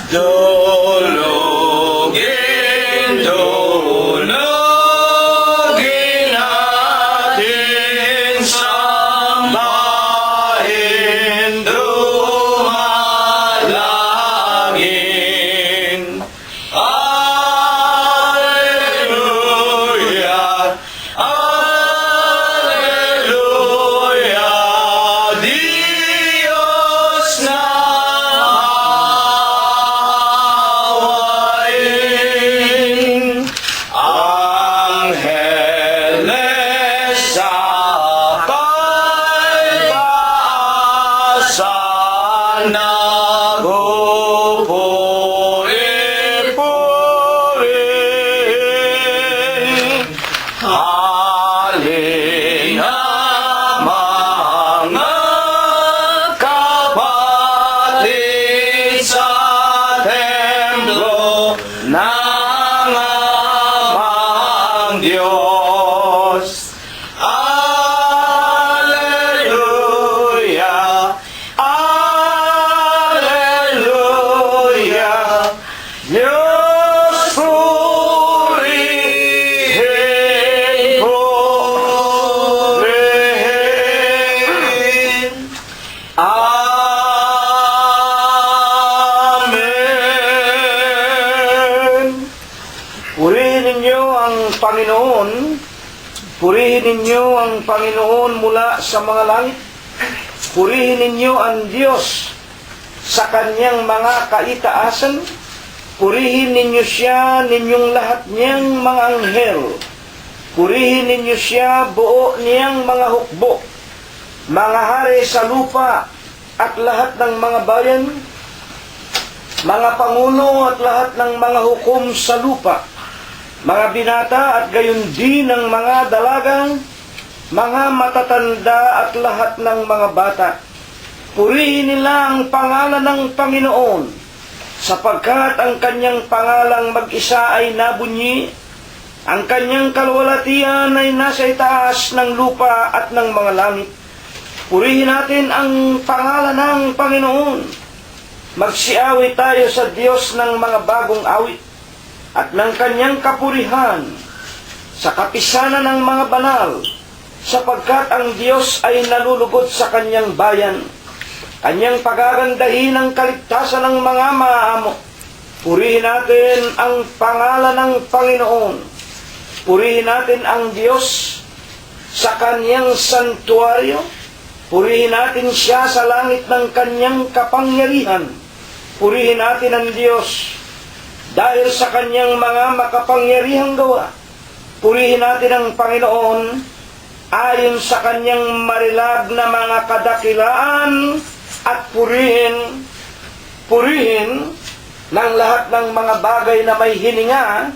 Dulugin, dulugin natin, sambahin, dumalangin. Alleluia, Alleluia, Diyos na awayin. Angeles sa pagpaasan, nagpupuri-puri. Halina mga kapatid sa templo ng amang Diyos. Alleluia, Alleluia, Diyos purihin, purihin. Amen. Purihin ninyo ang Panginoon. Purihin ninyo ang Panginoon mula sa mga langit. Purihin ninyo ang Diyos sa kanyang mga kaitaasan. Purihin ninyo siya, ninyong lahat niyang mga anghel. Purihin ninyo siya, buo niyang mga hukbo, mga hari sa lupa at lahat ng mga bayan, mga pangulo at lahat ng mga hukom sa lupa, mga binata at gayon din ng mga dalagang, mga matatanda at lahat ng mga bata. Purihin nila ang pangalan ng Panginoon, sapagkat ang kanyang pangalang mag-isa ay nabunyi, ang kanyang kalwalatian ay nasa itaas ng lupa at ng mga langit. Purihin natin ang pangalan ng Panginoon. Magsiawit tayo sa Diyos ng mga bagong awit at ng kanyang kapurihan sa kapisanan ng mga banal, sapagkat ang Diyos ay nalulugod sa kanyang bayan. Kanyang pagagandahin ang kaligtasan ng mga maamo. Purihin natin ang pangalan ng Panginoon. Purihin natin ang Diyos sa kanyang santuaryo. Purihin natin siya sa langit ng kanyang kapangyarihan. Purihin natin ang Diyos dahil sa kanyang mga makapangyarihang gawa. Purihin natin ang Panginoon ayon sa kanyang marilag na mga kadakilaan, at purihin ng lahat ng mga bagay na may hininga.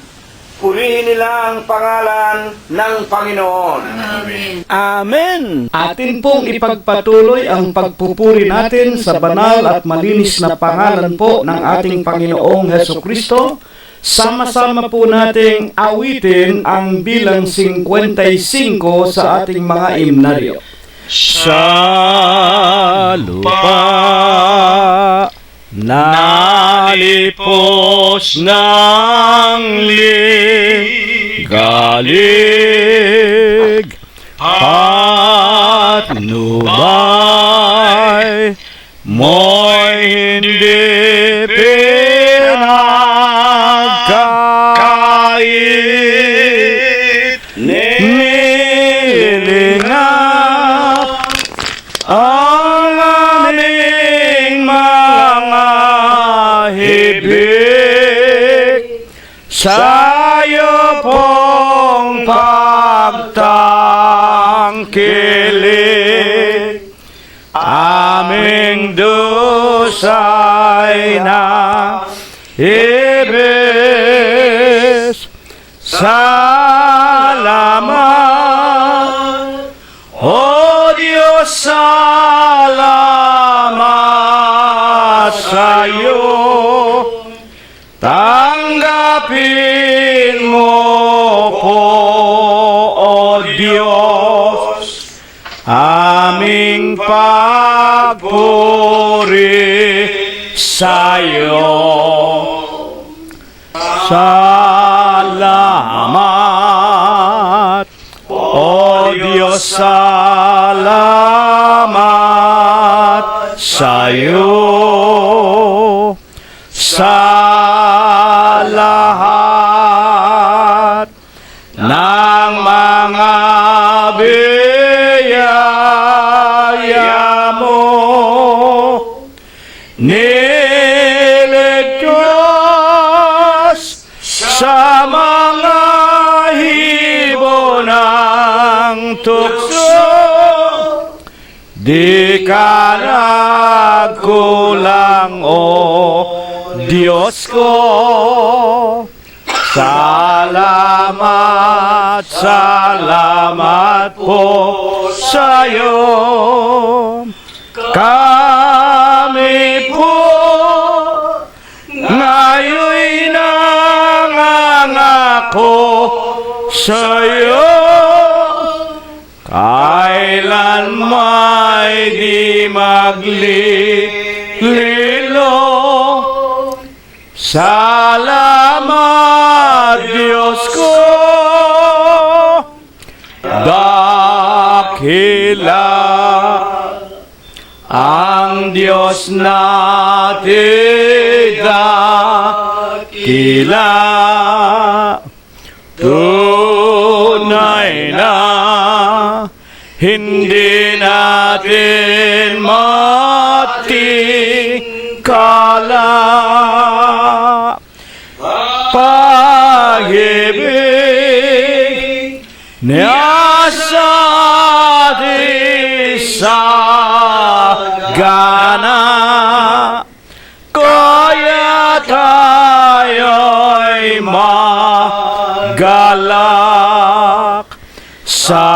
Purihin nila ang pangalan ng Panginoon. Amen. Amen! Atin pong ipagpatuloy ang pagpupuri natin sa banal at malinis na pangalan po ng ating Panginoong Hesukristo. Sama-sama po nating awitin ang bilang 55 sa ating mga himnaryo. Sa lupa nalipos ng ligalig at nubay mo'y hindi pinagkait, nilingap ang aming mga hibig sa'yo pong pagtangkilik. Aming dusay na ibig, salamat, O Diyos, salamat sa'yo. Tanggapin mo po, O Diyos, aming pagpuri sa'yo. Salamat, O Diyos, salamat sa'yo sa lahat ng mga biyaya mo. Niligtas sa mga hibo ng tukso, di ka nagkulang, O Diyos ko. Salamat, salamat po sa'yo. Kami po ngayon'y nangangako sa'yo, kailan may di maglililo. Salamat, Diyos ko, dakila ang Diyos natin, dakila, tunay na hindi natin matingkala. Pag-ibig niya sa atin sagana, kaya tayo'y magalak sa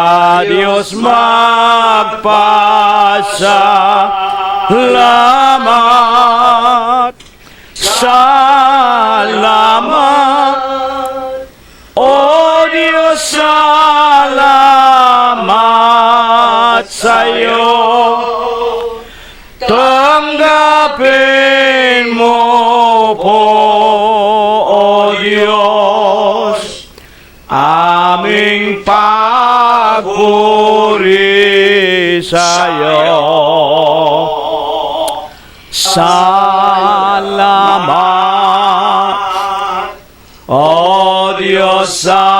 Diyos magpasalamat. Salamat, O Diyos, salamat sa'yo. Tanggapin mo po, O Diyos, aming pagpuri sa'yo. Salamat, O Diyos, salamat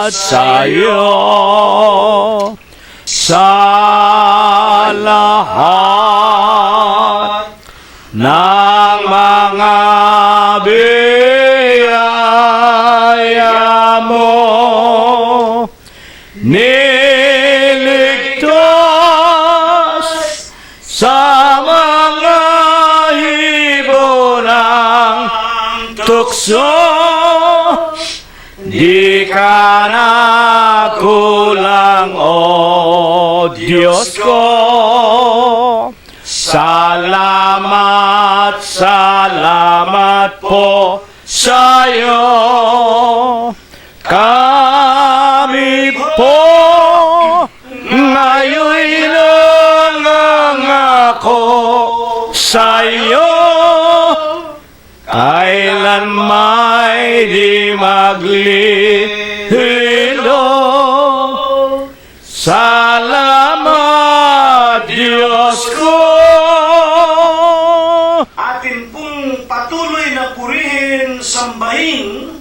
sa'yo sa lahat ng mga biyaya mo. Niligtas sa mga hibo ng tukso, di ka nagkulang, O Diyos ko. Salamat, salamat po sa'yo. Kami po ngayon'y nangangako sa'yo, kailan may di maglililo. Salamat, Diyos ko. Atin pong patuloy na purihin, sambahin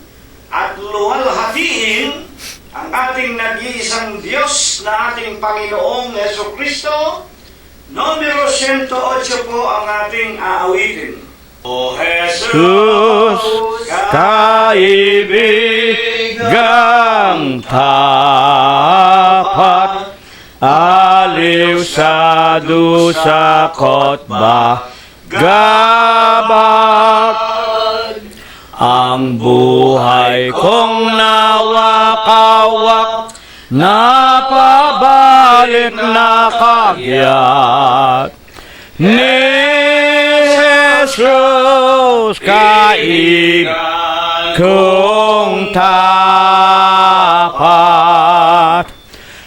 at luwalhatiin ang ating nag-iisang Diyos na ating Panginoong Jesucristo. Numero 108 po ang ating aawitin. O Jesus, kaibigang tapat, aliw sa dusa ko't gabak, ang buhay kong nawakawak, napabalik na kagyat ni Jesus, kaibigan kong tapat.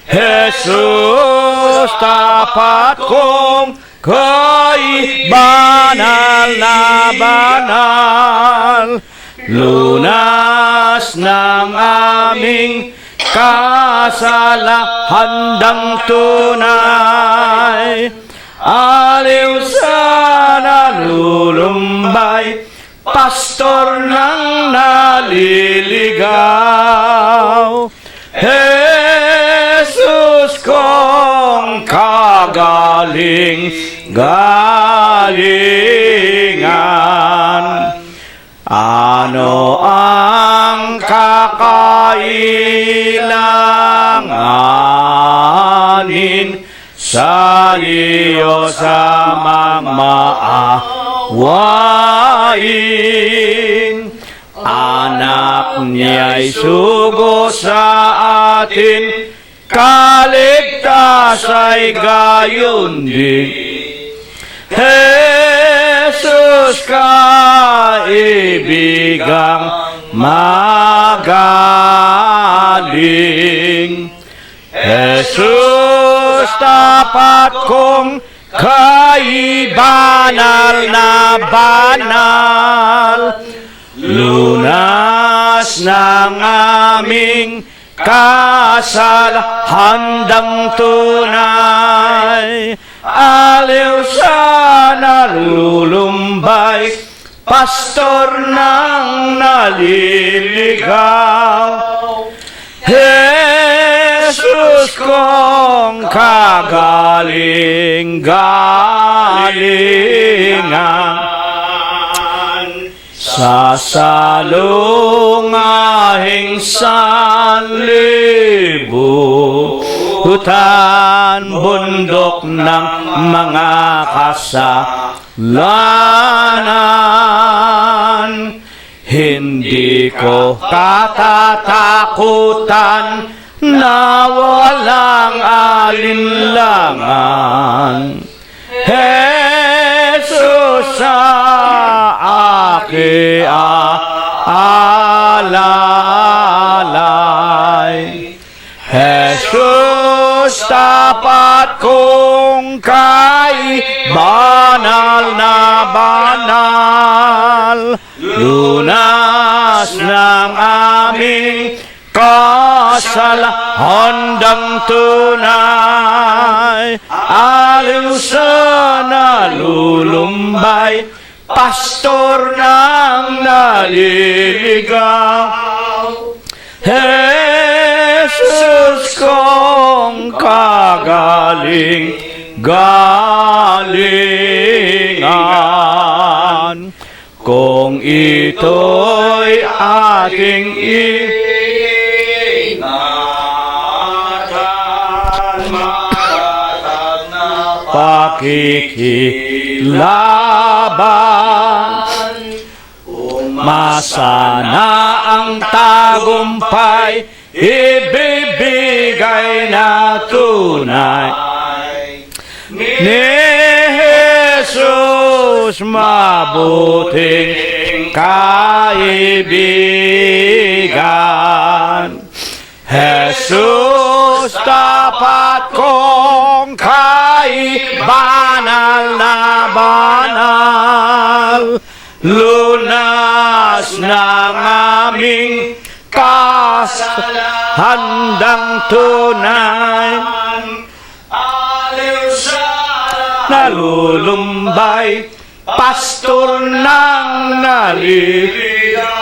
Jesus, tapat kong kay banal na banal, lunas ng aming handang tunay. Aliw sa nalulumbay, pastor ng naliligaw. Jesus kong kagaling-galingan, ano ang kakailanganin sa iyo sa maawain? Anak niya'y sugo sa atin, kaligtas ay gayon din. Jesus kaibigang magaling, Jesus tapat kong kaibanal na banal, lunas ng aming handang tunay. Aliw sa nalulumbay, pastor ng naliligaw. Jesus kong kagaling-galingan, sa salungahing sanlibutan, bundok ng mga kasalanan. Hindi ko katatakutan na walang alinlangan. Jesus sa aking alalay, Jesus tapat kong banal na banal, lunas ng aming handang tunay. Aliw sa nalulumbay, pastor ng naliligaw. Jesus kong kagaling-galingan, kung ito'y ating ingatan, matatag na pakikilaban. Umasa na ang tagumpay, ibibigay na tunay ni Jesus, mabuting kaibigan. Jesus tapat kong kaibanal na banal, lunas ng aming handang tunay. Aliw sa nalulumbay, pastor ng naliligaw.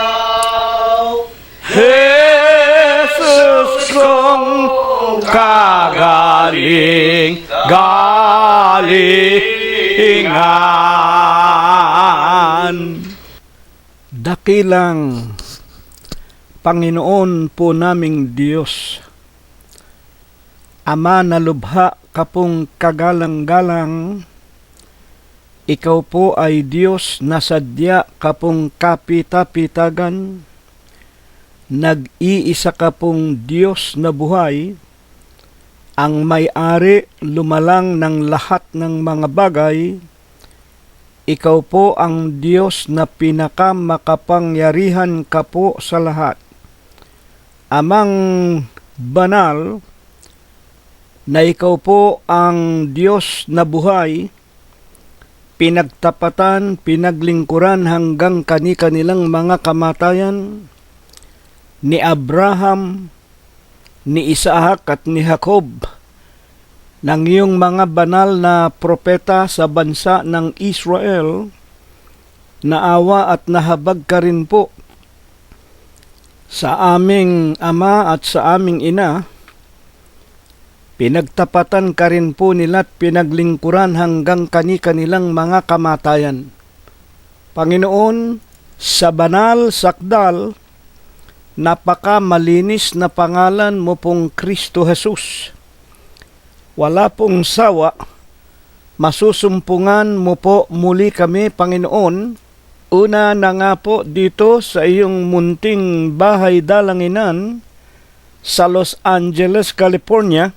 Jesus kong kagaling-galingan. Dakilang Panginoon po naming Diyos, Ama na lubha kapong kagalang-galang, ikaw po ay Diyos na sadya kapong kapita-pitagan, nag-iisa kapong Diyos na buhay, ang may-ari lumalang ng lahat ng mga bagay. Ikaw po ang Diyos na pinakamakapangyarihan ka po sa lahat. Amang banal, na ikaw po ang Diyos na buhay, pinagtapatan, pinaglingkuran hanggang kani-kanilang mga kamatayan ni Abraham, ni Isaac at ni Jacob, ng iyong mga banal na propeta sa bansa ng Israel, naawa at nahabag ka rin po sa aming ama at sa aming ina. Pinagtapatan ka rin po nila at pinaglingkuran hanggang kani-kanilang mga kamatayan. Panginoon, sa banal sakdal, napaka malinis na pangalan mo pong Kristo Jesus. Wala pong sawa, masusumpungan mo po muli kami, Panginoon. Una na nga po dito sa iyong munting bahay dalanginan sa Los Angeles, California,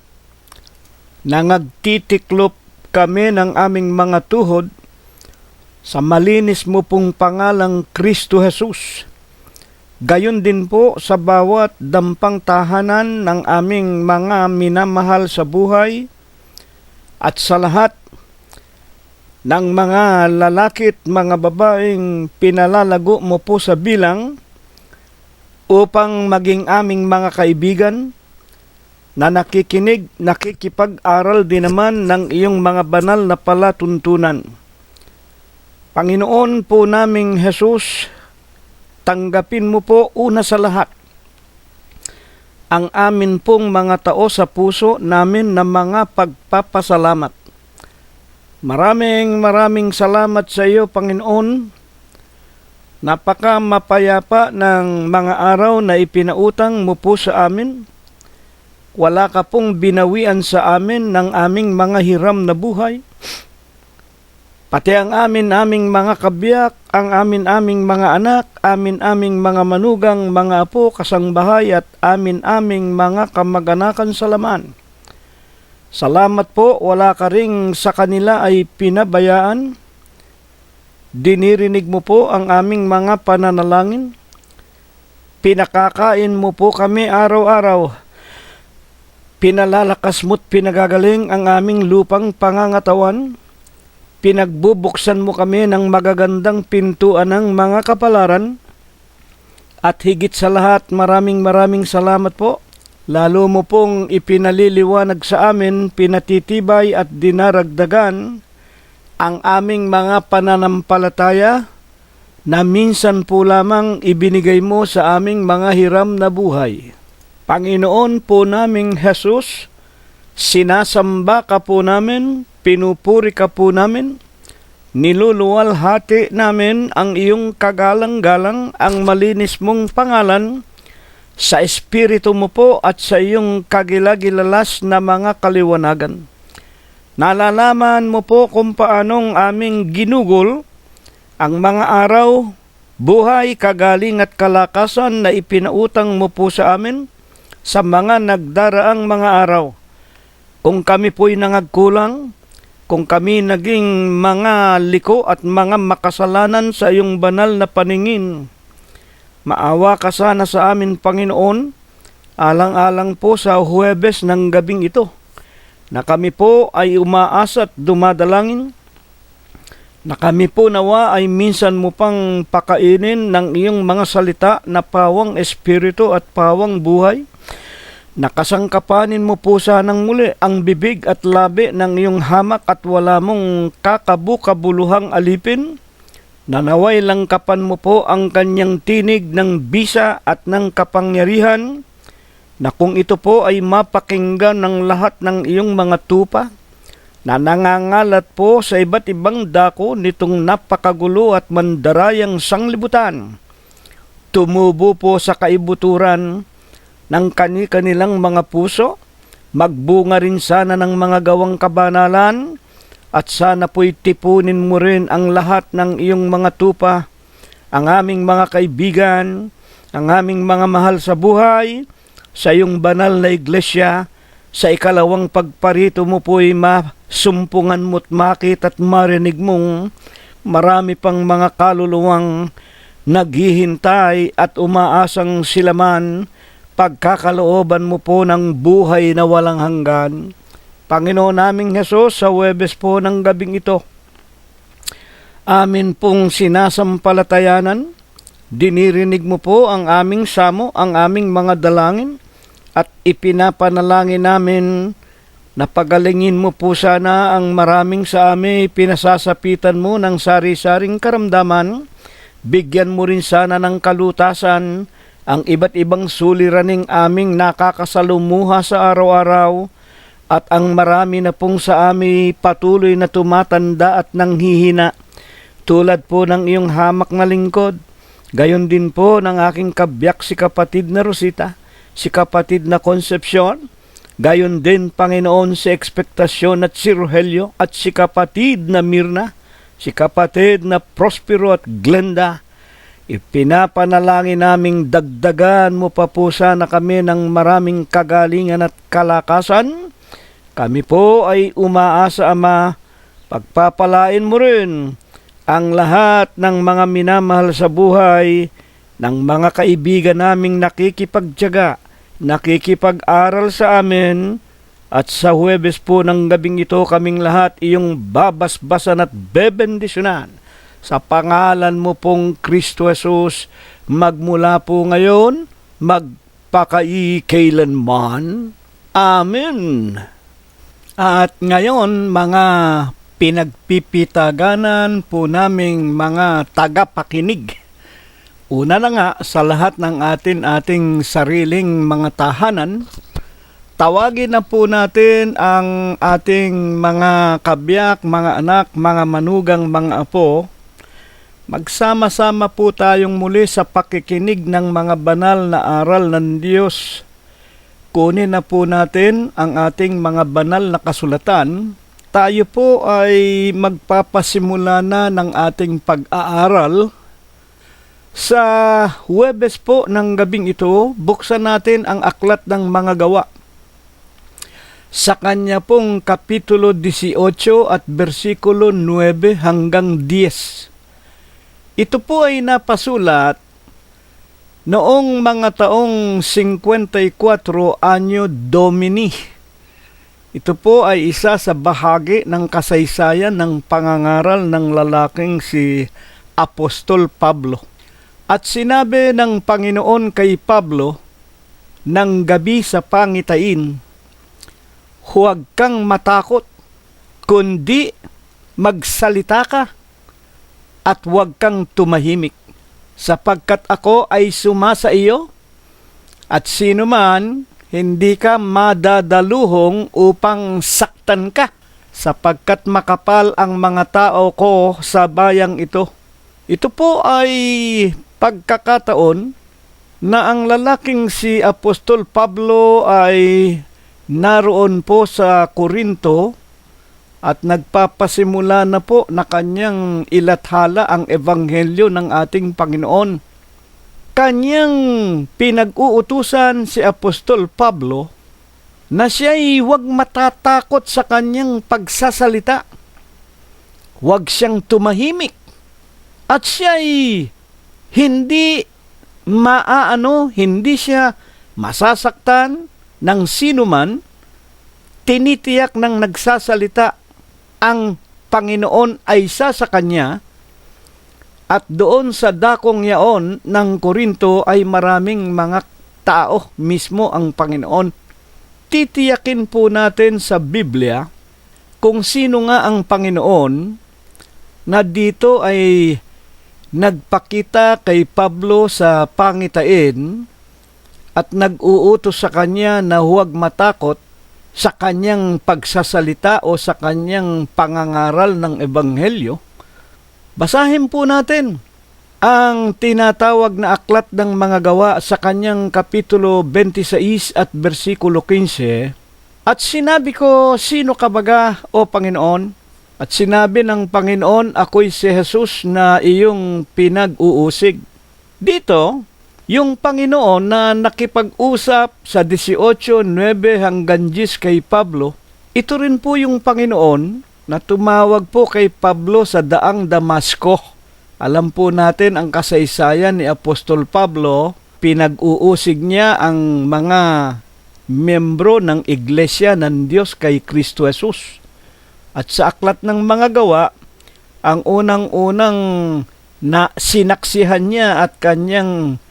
nangagtitiklop kami ng aming mga tuhod sa malinis mo pong pangalang Kristo Jesus. Gayon din po sa bawat dampang tahanan ng aming mga minamahal sa buhay at sa lahat ng mga lalaki at mga babaeng pinalalago mo po sa bilang upang maging aming mga kaibigan na nakikinig, nakikipag-aral din naman ng iyong mga banal na palatuntunan. Panginoon po naming Jesus, tanggapin mo po una sa lahat ang amin pong mga tao sa puso namin na mga pagpapasalamat. Maraming salamat sa iyo, Panginoon. Napaka mapayapa ng mga araw na ipinautang mo po sa amin. Wala ka pong binawian sa amin ng aming mga hiram na buhay. Pati ang aming mga kabiyak, ang aming mga anak, aming mga manugang, mga apo, kasangbahay at aming mga kamag-anakan sa laman. Salamat po, wala ka ring sa kanila ay pinabayaan. Dinirinig mo po ang aming mga pananalangin. Pinakakain mo po kami araw-araw. Pinalalakas mo't pinagagaling ang aming lupang pangangatawan. Pinagbubuksan mo kami ng magagandang pintuan ng mga kapalaran. At higit sa lahat, maraming salamat po. Lalo mo pong ipinaliliwanag sa amin, pinatitibay at dinaragdagan ang aming mga pananampalataya na minsan po lamang ibinigay mo sa aming mga hiram na buhay. Panginoon po naming Jesus, sinasamba ka po namin, pinupuri ka po namin, niluluwalhati namin ang iyong kagalang-galang, ang malinis mong pangalan, sa espiritu mo po at sa iyong kagilagilalas na mga kaliwanagan. Nalalaman mo po kung paanong aming ginugol ang mga araw, buhay, kagaling at kalakasan na ipinautang mo po sa amin sa mga nagdaraang mga araw. Kung kami po'y nangagkulang, kung kami naging mga liko at mga makasalanan sa iyong banal na paningin, maawa ka sana sa amin, Panginoon, alang-alang po sa Huwebes ng gabing ito, na kami po ay umaasa at dumadalangin, na kami po nawa ay minsan mo pang pakainin ng iyong mga salita na pawang espiritu at pawang buhay. Nakasangkapanin mo po sanang muli ang bibig at labi ng iyong hamak at wala mong kakabukabuluhang alipin. Nanaway langkapan mo po ang kanyang tinig ng bisa at ng kapangyarihan, na kung ito po ay mapakinggan ng lahat ng iyong mga tupa, na nangangalat po sa iba't ibang dako nitong napakagulo at mandarayang sanglibutan. Tumubo po sa kaibuturan ng kani-kanilang mga puso, magbunga rin sana ng mga gawang kabanalan, at sana po'y tipunin mo rin ang lahat ng iyong mga tupa, ang aming mga kaibigan, ang aming mga mahal sa buhay, sa iyong banal na iglesia. Sa ikalawang pagparito mo po'y masumpungan mo't makita at marinig mong marami pang mga kaluluwang naghihintay at umaasang sila man pagkakalooban mo po ng buhay na walang hanggan. Panginoon naming Jesus, sa Huwebes po ng gabing ito, amin pong sinasampalatayanan, dinirinig mo po ang aming samo, ang aming mga dalangin, at ipinapanalangin namin na pagalingin mo po sana ang maraming sa amin pinasasapitan mo ng sari-saring karamdaman. Bigyan mo rin sana ng kalutasan ang iba't ibang suliraning aming nakakasalumuha sa araw-araw, at ang marami na pong sa amin patuloy na tumatanda at nanghihina, tulad po ng iyong hamak na lingkod. Gayon din po ng aking kabyak si kapatid na Rosita, si kapatid na Concepcion, gayon din, Panginoon, si Ekspektasyon at si Rogelio, at si kapatid na Mirna, si kapatid na Prospero at Glenda. Ipinapanalangin naming dagdagan mo pa po sana kami ng maraming kagalingan at kalakasan. Kami po ay umaasa, Ama, pagpapalain mo rin ang lahat ng mga minamahal sa buhay, ng mga kaibigan naming nakikipagtiyaga, nakikipag-aral sa amin, at sa Huwebes po ng gabing ito kaming lahat iyong babasbasan at bebendisyonan sa pangalan mo pong Kristo Jesus, magmula po ngayon, magpakailanman. Amen. At ngayon, mga pinagpipitaganan po naming mga tagapakinig, una na nga sa lahat ng ating sariling mga tahanan, tawagin na po natin ang ating mga kabiyak, mga anak, mga manugang, mga apo. Magsama-sama po tayong muli sa pakikinig ng mga banal na aral ng Diyos. Kunin na po natin ang ating mga banal na kasulatan. Tayo po ay magpapasimula na ng ating pag-aaral. Sa Huwebes po ng gabing ito, buksan natin ang aklat ng mga gawa. Sa kanya pong kapitulo 18 at versikulo 9 hanggang 10. Ito po ay napasulat noong mga taong 54 Anyo Domini. Ito po ay isa sa bahagi ng kasaysayan ng pangangaral ng lalaking si Apostol Pablo. At sinabi ng Panginoon kay Pablo, ng gabi sa pangitain, huwag kang matakot, kundi magsalita ka at huwag kang tumahimik, sapagkat ako ay sumasa iyo, at sino man hindi ka madadaluhong upang saktan ka, sapagkat makapal ang mga tao ko sa bayang ito. Ito po ay pagkakataon na ang lalaking si Apostol Pablo ay naroon po sa Korinto at nagpapasimula na po na kanyang ilathala ang ebanghelyo ng ating Panginoon. Kanyang pinag-uutusan si Apostol Pablo na siya'y huwag matatakot sa kanyang pagsasalita, huwag siyang tumahimik, at siya'y hindi hindi siya masasaktan ng sinuman. Tinitiyak ng nagsasalita ang Panginoon ay isa sa kanya, at doon sa dakong yaon ng Korinto ay maraming mga tao, mismo ang Panginoon. Titiyakin po natin sa Biblia kung sino nga ang Panginoon na dito ay nagpakita kay Pablo sa pangitain at nag-uutos sa kanya na huwag matakot sa kanyang pagsasalita o sa kanyang pangangaral ng ebanghelyo. Basahin po natin ang tinatawag na aklat ng mga gawa sa kanyang kapitulo 26 at versikulo 15. At sinabi ko, sino ka baga, O Panginoon? At sinabi ng Panginoon, ako'y si Jesus na iyong pinag-uusig. Dito, yung Panginoon na nakipag-usap sa 18:9 hanggang 10 kay Pablo, ito rin po yung Panginoon na tumawag po kay Pablo sa daang Damasco. Alam po natin ang kasaysayan ni Apostol Pablo, pinag-uusig niya ang mga miyembro ng Iglesia ng Diyos kay Kristo Jesus. At sa aklat ng mga gawa, ang unang-unang na sinaksihan niya at kanyang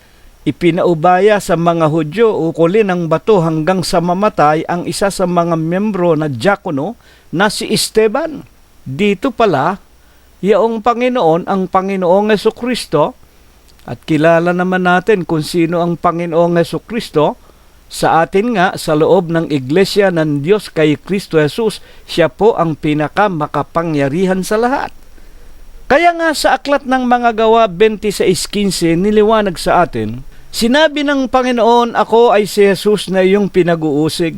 ipinaubaya sa mga Hudyo ukulin ng bato hanggang sa mamatay ang isa sa mga miyembro na diakono na si Esteban. Dito pala, yaong Panginoon, ang Panginoong Hesukristo, at kilala naman natin kung sino ang Panginoong Hesukristo. Sa atin nga, sa loob ng Iglesia ng Diyos kay Kristo Jesus, siya po ang pinakamakapangyarihan sa lahat. Kaya nga sa aklat ng mga gawa 26:15, niliwanag sa atin, sinabi ng Panginoon, ako ay si Jesus na iyong pinag-uusig.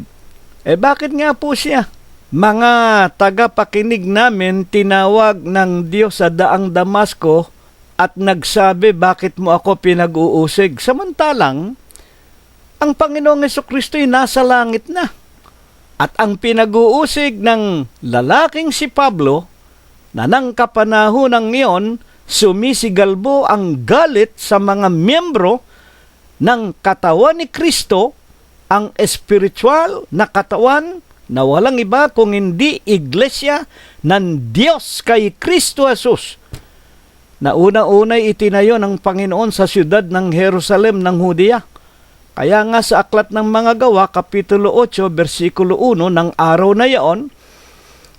Bakit nga po siya? Mga tagapakinig namin tinawag ng Diyos sa daang Damasco at nagsabi, bakit mo ako pinag-uusig? Samantalang, ang Panginoong Hesukristo ay nasa langit na. At ang pinag-uusig ng lalaking si Pablo, na nang kapanahonang iyon, sumisigalbo ang galit sa mga miyembro ng katawan ni Kristo, ang espiritual na katawan na walang iba kung hindi Iglesia ng Diyos kay Kristo Jesus, na una-unay itinayo ng Panginoon sa siyudad ng Jerusalem ng Hudiya. Kaya nga sa aklat ng mga gawa, Kapitulo 8, versikulo 1, ng araw na yaon,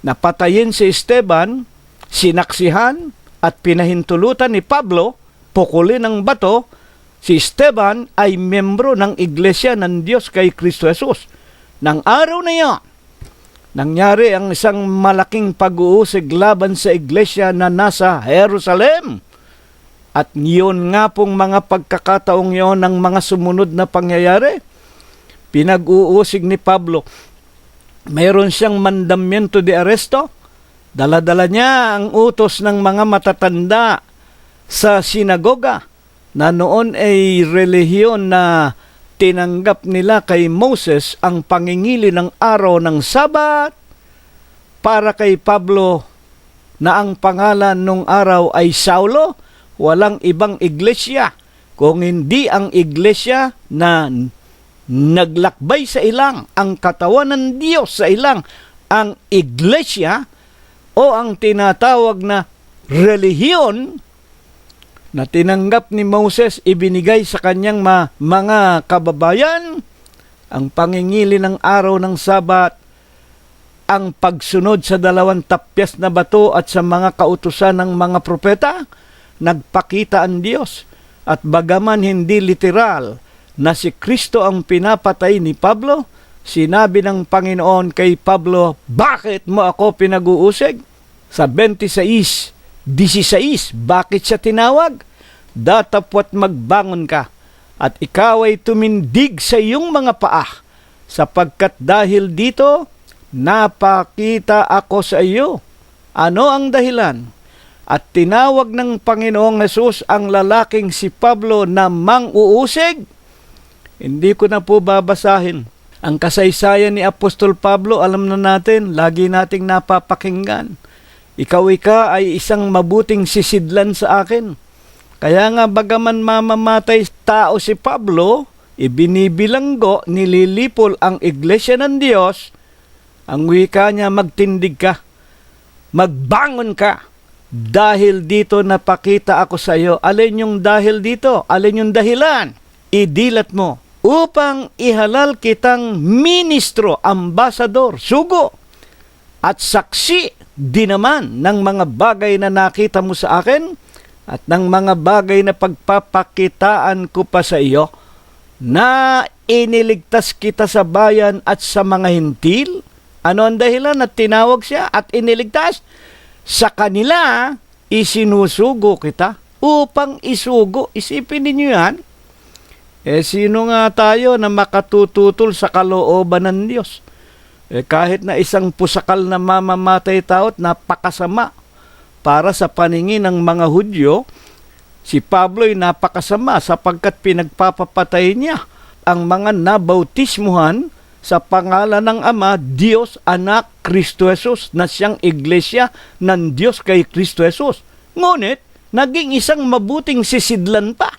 napatayin si Esteban, sinaksihan at pinahintulutan ni Pablo, pukulin ng bato. Si Esteban ay miyembro ng Iglesia ng Diyos kay Kristo Jesus. Nang araw na yaon, nangyari ang isang malaking pag-uusig laban sa iglesia na nasa Jerusalem. At yun nga pong mga pagkakataong yon ng mga sumunod na pangyayari. Pinag-uusig ni Pablo. Mayroon siyang mandamiento de aresto. Dala-dala niya ang utos ng mga matatanda sa sinagoga na noon ay relihiyon na tinanggap nila kay Moses ang pangingili ng araw ng Sabat para kay Pablo na ang pangalan nung araw ay Saulo. Walang ibang iglesia kung hindi ang iglesia na naglakbay sa ilang, ang katawan ng Diyos sa ilang, ang iglesia o ang tinatawag na relihiyon na tinanggap ni Moses, ibinigay sa kanyang mga kababayan, ang pangingili ng araw ng Sabat, ang pagsunod sa 2 tapyas na bato at sa mga kautusan ng mga propeta. Nagpakita ang Diyos. At bagaman hindi literal na si Kristo ang pinapatay ni Pablo, sinabi ng Panginoon kay Pablo, bakit mo ako pinag-uusig? Sa 26:16, bakit siya tinawag? Datapwat magbangon ka, at ikaw ay tumindig sa iyong mga paa, sapagkat dahil dito, napakita ako sa iyo. Ano ang dahilan? At tinawag ng Panginoong Hesus ang lalaking si Pablo na mang-uusig. Hindi ko na po babasahin. Ang kasaysayan ni Apostol Pablo, alam na natin, lagi nating napapakinggan. Ikaw ay isang mabuting sisidlan sa akin. Kaya nga bagaman mamamatay tao si Pablo, ibinibilanggo, nililipol ang iglesia ng Diyos, ang wika niya, magtindig ka, magbangon ka, dahil dito napakita ako sa iyo. Alin yung dahil dito? Alin yung dahilan? Idilat mo upang ihalal kitang ministro, ambasador, sugo, at saksi din naman ng mga bagay na nakita mo sa akin at ng mga bagay na pagpapakitaan ko pa sa iyo, na iniligtas kita sa bayan at sa mga hintil. Ano ang dahilan na tinawag siya at iniligtas? Sa kanila, isinusugo kita upang isugo. Isipin ninyo yan. Sino nga tayo na makatututol sa kalooban ng Diyos? Kahit na isang pusakal na mamamatay tao at napakasama para sa paningin ng mga Hudyo, si Pablo ay napakasama sapagkat pinagpapapatay niya ang mga nabautismuhan sa pangalan ng Ama, Diyos, Anak, Kristo Jesus, na siyang iglesia ng Diyos kay Kristo Jesus. Ngunit, naging isang mabuting sisidlan pa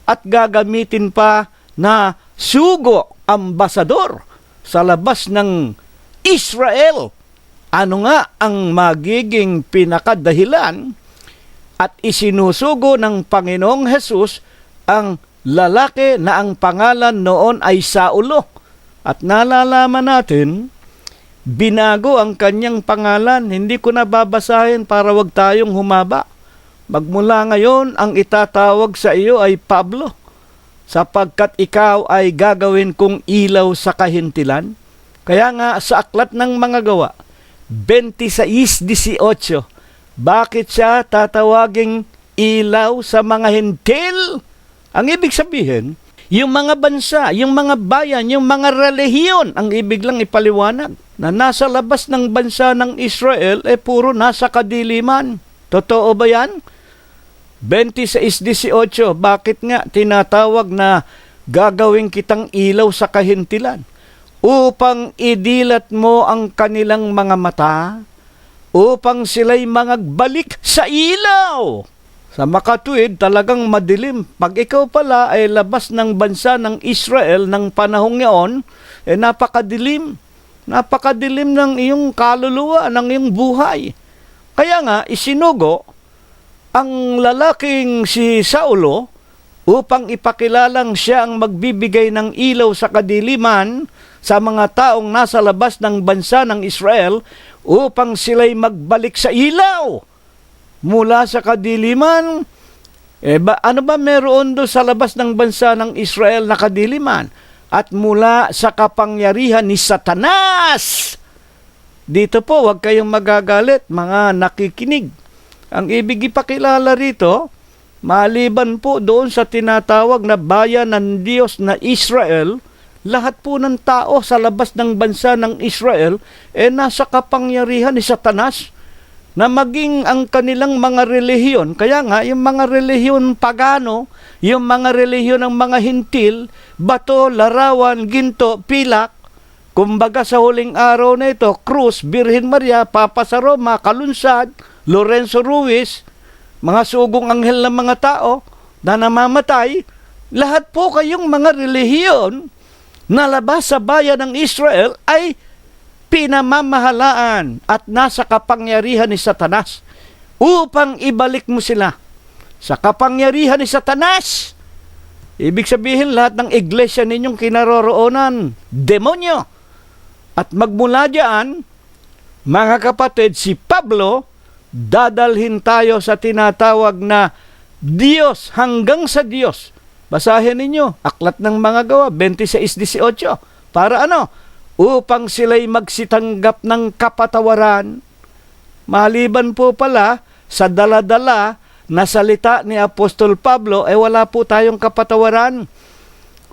at gagamitin pa na sugo, ambasador sa labas ng Israel Ano nga ang magiging pinakadahilan at isinusugo ng Panginoong Hesus ang lalaki na ang pangalan noon ay Saulo? At nalalaman natin, binago ang kanyang pangalan. Hindi ko na babasahin para wag tayong humaba. Magmula ngayon, ang itatawag sa iyo ay Pablo, sapagkat ikaw ay gagawin kong ilaw sa kahintilan. Kaya nga sa aklat ng mga gawa, 26:18, bakit siya tatawaging ilaw sa mga hintil? Ang ibig sabihin, yung mga bansa, yung mga bayan, yung mga relihiyon, ang ibig lang ipaliwanag, na nasa labas ng bansa ng Israel, puro nasa kadiliman. Totoo ba yan? 26:18, bakit nga tinatawag na gagawin kitang ilaw sa kahintilan? Upang idilat mo ang kanilang mga mata, upang sila'y mangagbalik sa ilaw. Sa makatuwid, talagang madilim. Pag ikaw pala ay labas ng bansa ng Israel ng panahong yaon, napakadilim. Napakadilim ng iyong kaluluwa, ng iyong buhay. Kaya nga, isinugo ang lalaking si Saulo upang ipakilalang siya ang magbibigay ng ilaw sa kadiliman sa mga taong nasa labas ng bansa ng Israel upang sila'y magbalik sa ilaw mula sa kadiliman. Ano ba meron doon sa labas ng bansa ng Israel na kadiliman? At mula sa kapangyarihan ni Satanas. Dito po, huwag kayong magagalit, mga nakikinig. Ang ibig ipakilala rito, maliban po doon sa tinatawag na bayan ng Diyos na Israel, lahat po ng tao sa labas ng bansa ng Israel nasa kapangyarihan ni Satanas na maging ang kanilang mga relihiyon. Kaya nga, yung mga relihiyon pagano, yung mga relihiyon ng mga hintil, bato, larawan, ginto, pilak, kumbaga sa huling araw na ito, Cruz, Birhen Maria, Papa sa Roma, Kalunsad, Lorenzo Ruiz, mga sugong anghel ng mga tao na namamatay, lahat po kayong mga relihiyon na labas sa bayan ng Israel ay pinamamahalaan at nasa kapangyarihan ni Satanas upang ibalik mo sila sa kapangyarihan ni Satanas. Ibig sabihin, lahat ng iglesia ninyong kinaroroonan, demonyo. At magmula diyan, mga kapatid, si Pablo, dadalhin tayo sa tinatawag na Diyos hanggang sa Diyos. Basahin ninyo, aklat ng mga gawa, 26:18. Para ano? Upang sila'y magsitanggap ng kapatawaran. Maliban po pala sa dala-dala na salita ni Apostol Pablo, wala po tayong kapatawaran.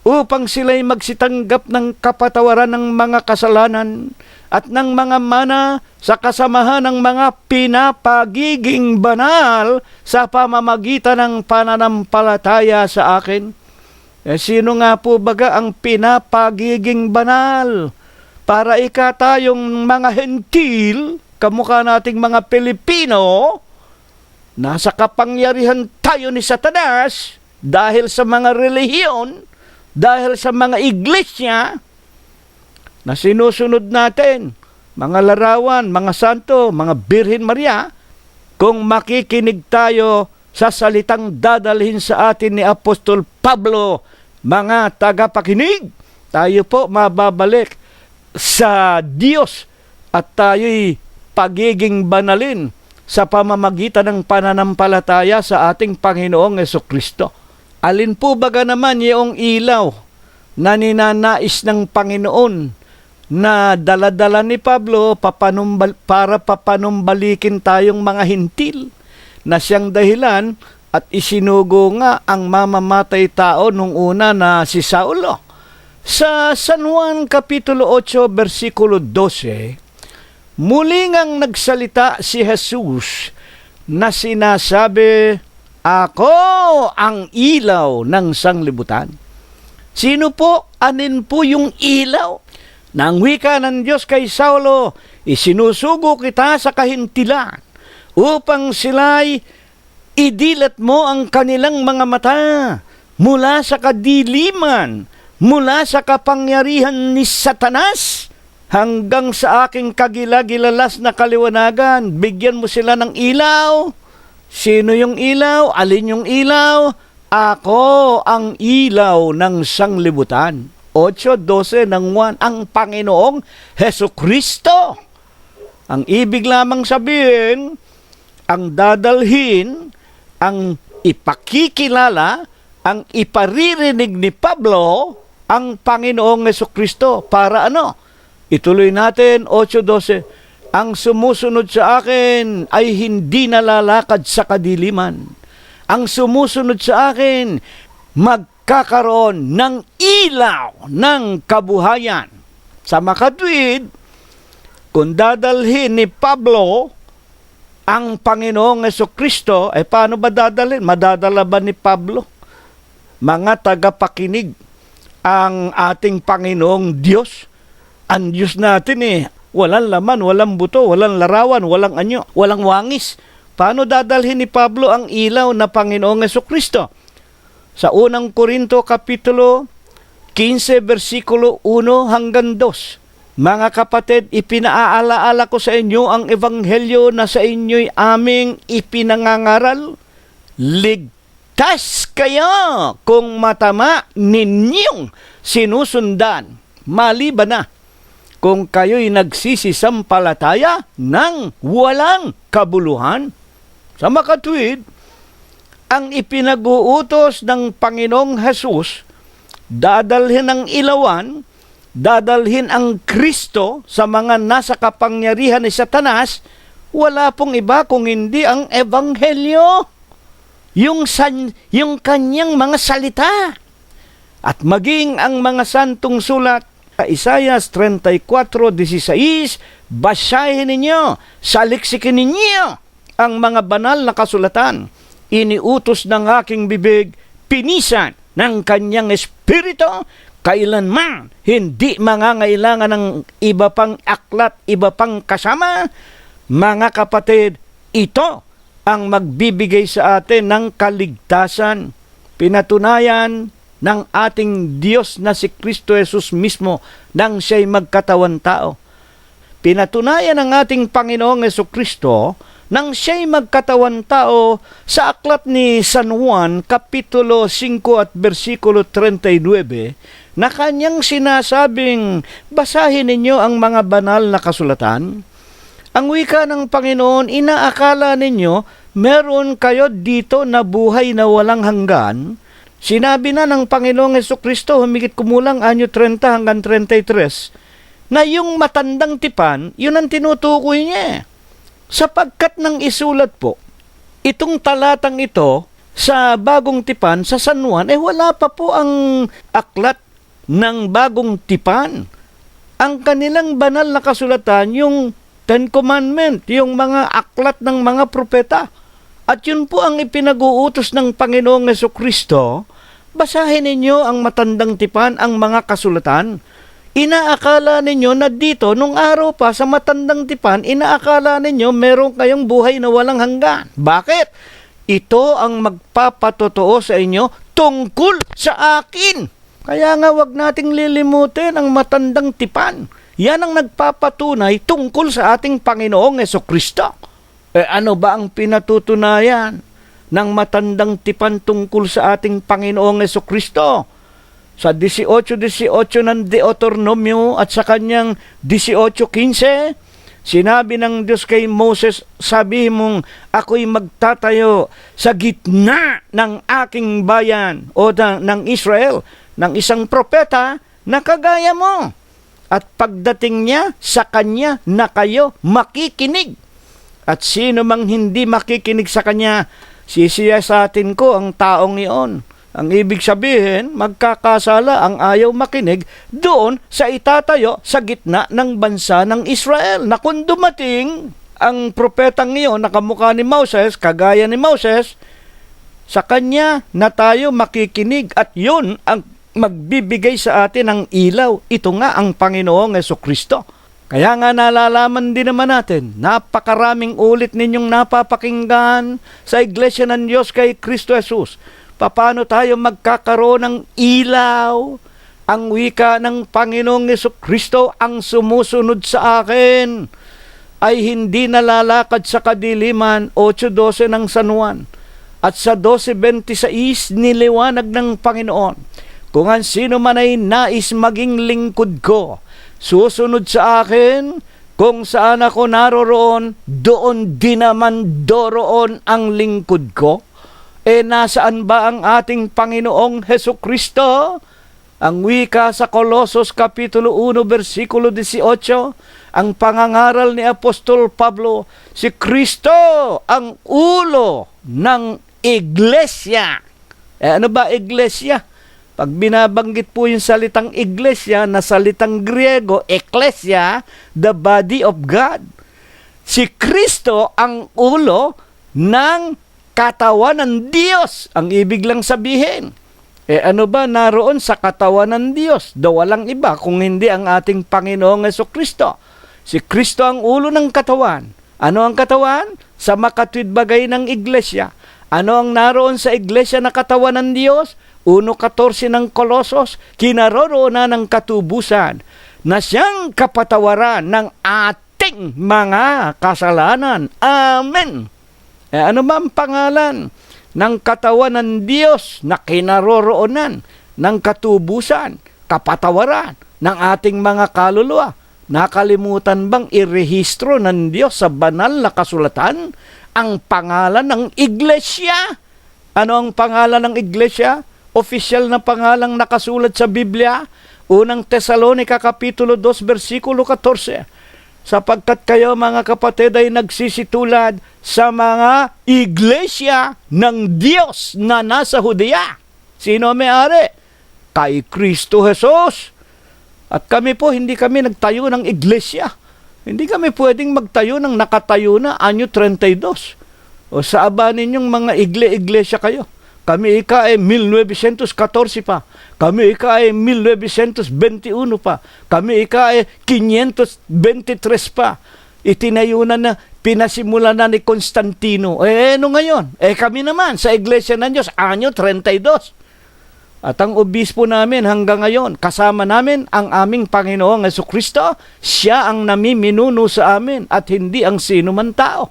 Upang sila'y magsitanggap ng kapatawaran ng mga kasalanan at ng mga mana sa kasamahan ng mga pinapagiging banal sa pamamagitan ng pananampalataya sa akin. Sino nga po baga ang pinapagiging banal? Para tayong mga hentil, kamukha nating mga Pilipino, nasa kapangyarihan tayo ni Satanas dahil sa mga relihiyon, dahil sa mga iglesia na sinusunod natin, mga larawan, mga santo, mga Birhen Maria. Kung makikinig tayo sa salitang dadalhin sa atin ni Apostol Pablo, mga tagapakinig, tayo po mababalik sa Diyos at tayo'y pagiging banalin sa pamamagitan ng pananampalataya sa ating Panginoong Jesucristo. Alin po baga naman yung ilaw na ninanais ng Panginoon na daladala ni Pablo para papanumbalikin tayong mga hintil na siyang dahilan at isinugo nga ang mamamatay tao nung una na si Saulo. Sa San Juan Kapitulo 8, versikulo 12, muli ngang nagsalita si Jesus na sinasabi, "Ako ang ilaw ng sanglibutan." Sino po? Anin po yung ilaw? Nang wika ng Diyos kay Saulo, isinusugo kita sa kahintilan upang sila'y idilat mo ang kanilang mga mata mula sa kadiliman, mula sa kapangyarihan ni Satanas. hanggang sa aking kagilagilalas na kaliwanagan. Bigyan mo sila ng ilaw. Sino yung ilaw? Alin yung ilaw? Ako ang ilaw ng sanglibutan. 8:12 ng 1, ang Panginoong Hesukristo. Ang ibig lamang sabihin, ang dadalhin, ang ipakikilala, ang iparirinig ni Pablo, ang Panginoong Hesukristo. Para ano? Ituloy natin, 8:12. Ang sumusunod sa akin ay hindi nalalakad sa kadiliman. Ang sumusunod sa akin, magkakaroon ng ilaw ng kabuhayan. Sa makatwid, kung dadalhin ni Pablo ang Panginoong Hesukristo, ay paano ba dadalhin? Madadala ba ni Pablo? Mga tagapakinig, ang ating Panginoong Diyos, ang Diyos natin walang laman, walang buto, walang larawan, walang anyo, walang wangis. Paano dadalhin ni Pablo ang ilaw na Panginoong Hesukristo? Sa unang Korinto kapitulo 15 versikulo 1 hanggang 2. Mga kapatid, ipinaalaala ko sa inyo ang ebanghelyo na sa inyo'y aming ipinangangaral. Ligtas kayo kung matama ninyong sinusundan. Maliban na kung kayo'y nagsisisampalataya ng walang kabuluhan. Sa makatwid, ang ipinag-uutos ng Panginoong Hesus, dadalhin ang ilawan, dadalhin ang Kristo sa mga nasa kapangyarihan ni Satanas, wala pong iba kung hindi ang Ebanghelyo, yung kanyang mga salita. At maging ang mga santong sulat, Isaiah 34:16, basahin ninyo, saliksikin ninyo ang mga banal na kasulatan. Iniutos ng aking bibig, pinisan ng kanyang espiritu, kailanman hindi mangangailangan ng iba pang aklat, iba pang kasama. Mga kapatid, ito ang magbibigay sa atin ng kaligtasan. Pinatunayan ng ating Diyos na si Kristo Jesus mismo nang siya'y magkatawan tao. Pinatunayan ng ating Panginoong Jesucristo nang siya'y magkatawan tao sa aklat ni San Juan, Kapitulo 5 at versikulo 39, na kanyang sinasabing, basahin ninyo ang mga banal na kasulatan. Ang wika ng Panginoon, inaakala ninyo, meron kayo dito na buhay na walang hanggan. Sinabi na ng Panginoong Jesucristo, humigit kumulang anyo 30 hanggang 33, na yung matandang tipan, yun ang tinutukoy niya. Sapagkat nang isulat po, itong talatang ito sa bagong tipan, sa San Juan, wala pa po ang aklat ng bagong tipan. Ang kanilang banal na kasulatan, yung Ten Commandment, yung mga aklat ng mga propeta. At yun po ang ipinag-uutos ng Panginoong Jesucristo. Basahin ninyo ang matandang tipan, ang mga kasulatan. Inaakala ninyo na dito, nung araw pa sa matandang tipan, inaakala ninyo meron kayong buhay na walang hanggan. Bakit? Ito ang magpapatotoo sa inyo tungkol sa akin. Kaya nga wag nating lilimutin ang matandang tipan. Yan ang nagpapatunay tungkol sa ating Panginoong Jesucristo. Ano ba ang pinatutunayan ng matandang tipan tungkol sa ating Panginoong Jesucristo? Sa 18:18 ng Deuteronomio at sa kanyang 18:15, sinabi ng Diyos kay Moses, sabi mong, ako'y magtatayo sa gitna ng aking bayan o ng Israel, ng isang propeta na kagaya mo. At pagdating niya, sa kanya na kayo makikinig. At sino mang hindi makikinig sa kanya, sisiyasatin ko ang taong iyon. Ang ibig sabihin, magkakasala ang ayaw makinig doon sa itatayo sa gitna ng bansa ng Israel. Na kung dumating ang propetang iyon na kamukha ni Moses, kagaya ni Moses, sa kanya na tayo makikinig at yun ang magbibigay sa atin ng ilaw. Ito nga ang Panginoong Jesucristo. Kaya nga nalalaman din naman natin, napakaraming ulit ninyong napapakinggan sa Iglesia ng Diyos kay Kristo Jesus. Paano tayo magkakaroon ng ilaw Ang wika ng Panginoong Jesucristo, ang sumusunod sa akin ay hindi nalalakad sa kadiliman, 8:12 ng San Juan. At sa 12:26, niliwanag ng Panginoon, kung ang sino man ay nais maging lingkod ko, susunod sa akin, kung saan ako naroroon, doon din naman doroon ang lingkod ko. Nasaan ba ang ating Panginoong Hesukristo? Ang wika sa Colossus Kapitulo 1, versikulo 18, ang pangangaral ni Apostol Pablo, si Kristo ang ulo ng iglesia. Ano ba iglesia? Pag binabanggit po yung salitang iglesia na salitang Griego, ekklesia, the body of God. Si Kristo ang ulo ng katawan ng Diyos. Ang ibig lang sabihin. Ano ba naroon sa katawan ng Diyos? Walang iba kung hindi ang ating Panginoong Jesucristo. Si Kristo ang ulo ng katawan. Ano ang katawan? Sa makatwid bagay ng iglesia. Ano ang naroon sa iglesia na katawan ng Diyos? 1:14 ng Colossus, kinaroroonan ng katubusan na siyang kapatawaran ng ating mga kasalanan. Amen. Ano ba ang pangalan ng katawan ng Diyos na kinaroroonan ng katubusan, kapatawaran ng ating mga kaluluwa? Nakalimutan bang irehistro ng Diyos sa banal na kasulatan ang pangalan ng iglesia? Ano ang pangalan ng iglesia? Opisyal na pangalang nakasulat sa Biblia, unang Tesalonica Kapitulo 2, versikulo 14. Sapagkat kayo mga kapatid ay nagsisitulad sa mga iglesia ng Diyos na nasa Judea. Sino may-ari? Kay Kristo Jesus. At kami po, hindi kami nagtayo ng iglesia. Hindi kami pwedeng magtayo ng nakatayo na anyo 32. O sa aba ninyong mga iglesia kayo. Kami ay 1914 pa. Kami ay 1921 pa. Kami ay 523 pa. Itinayo na pinasimulan na ni Constantino. Ano ngayon? Kami naman sa Iglesia ng Diyos, anyo 32. At ang obispo namin hanggang ngayon, kasama namin ang aming Panginoong Jesucristo. Siya ang namiminuno sa amin at hindi ang sino man tao.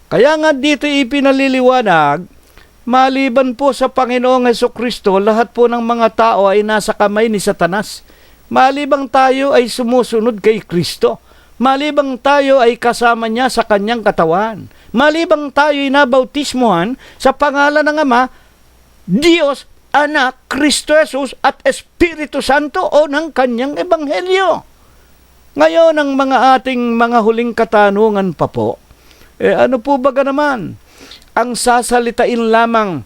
Kaya nga dito ipinaliliwanag, maliban po sa Panginoong Jesucristo, lahat po ng mga tao ay nasa kamay ni Satanas. Malibang tayo ay sumusunod kay Kristo. Malibang tayo ay kasama niya sa kanyang katawan. Malibang tayo ay nabautismuhan sa pangalan ng Ama, Diyos, Anak, Kristo Jesus at Espiritu Santo o ng kanyang ebanghelyo. Ngayon ang mga ating mga huling katanungan pa po, ano po ba naman? Ang sasalitain lamang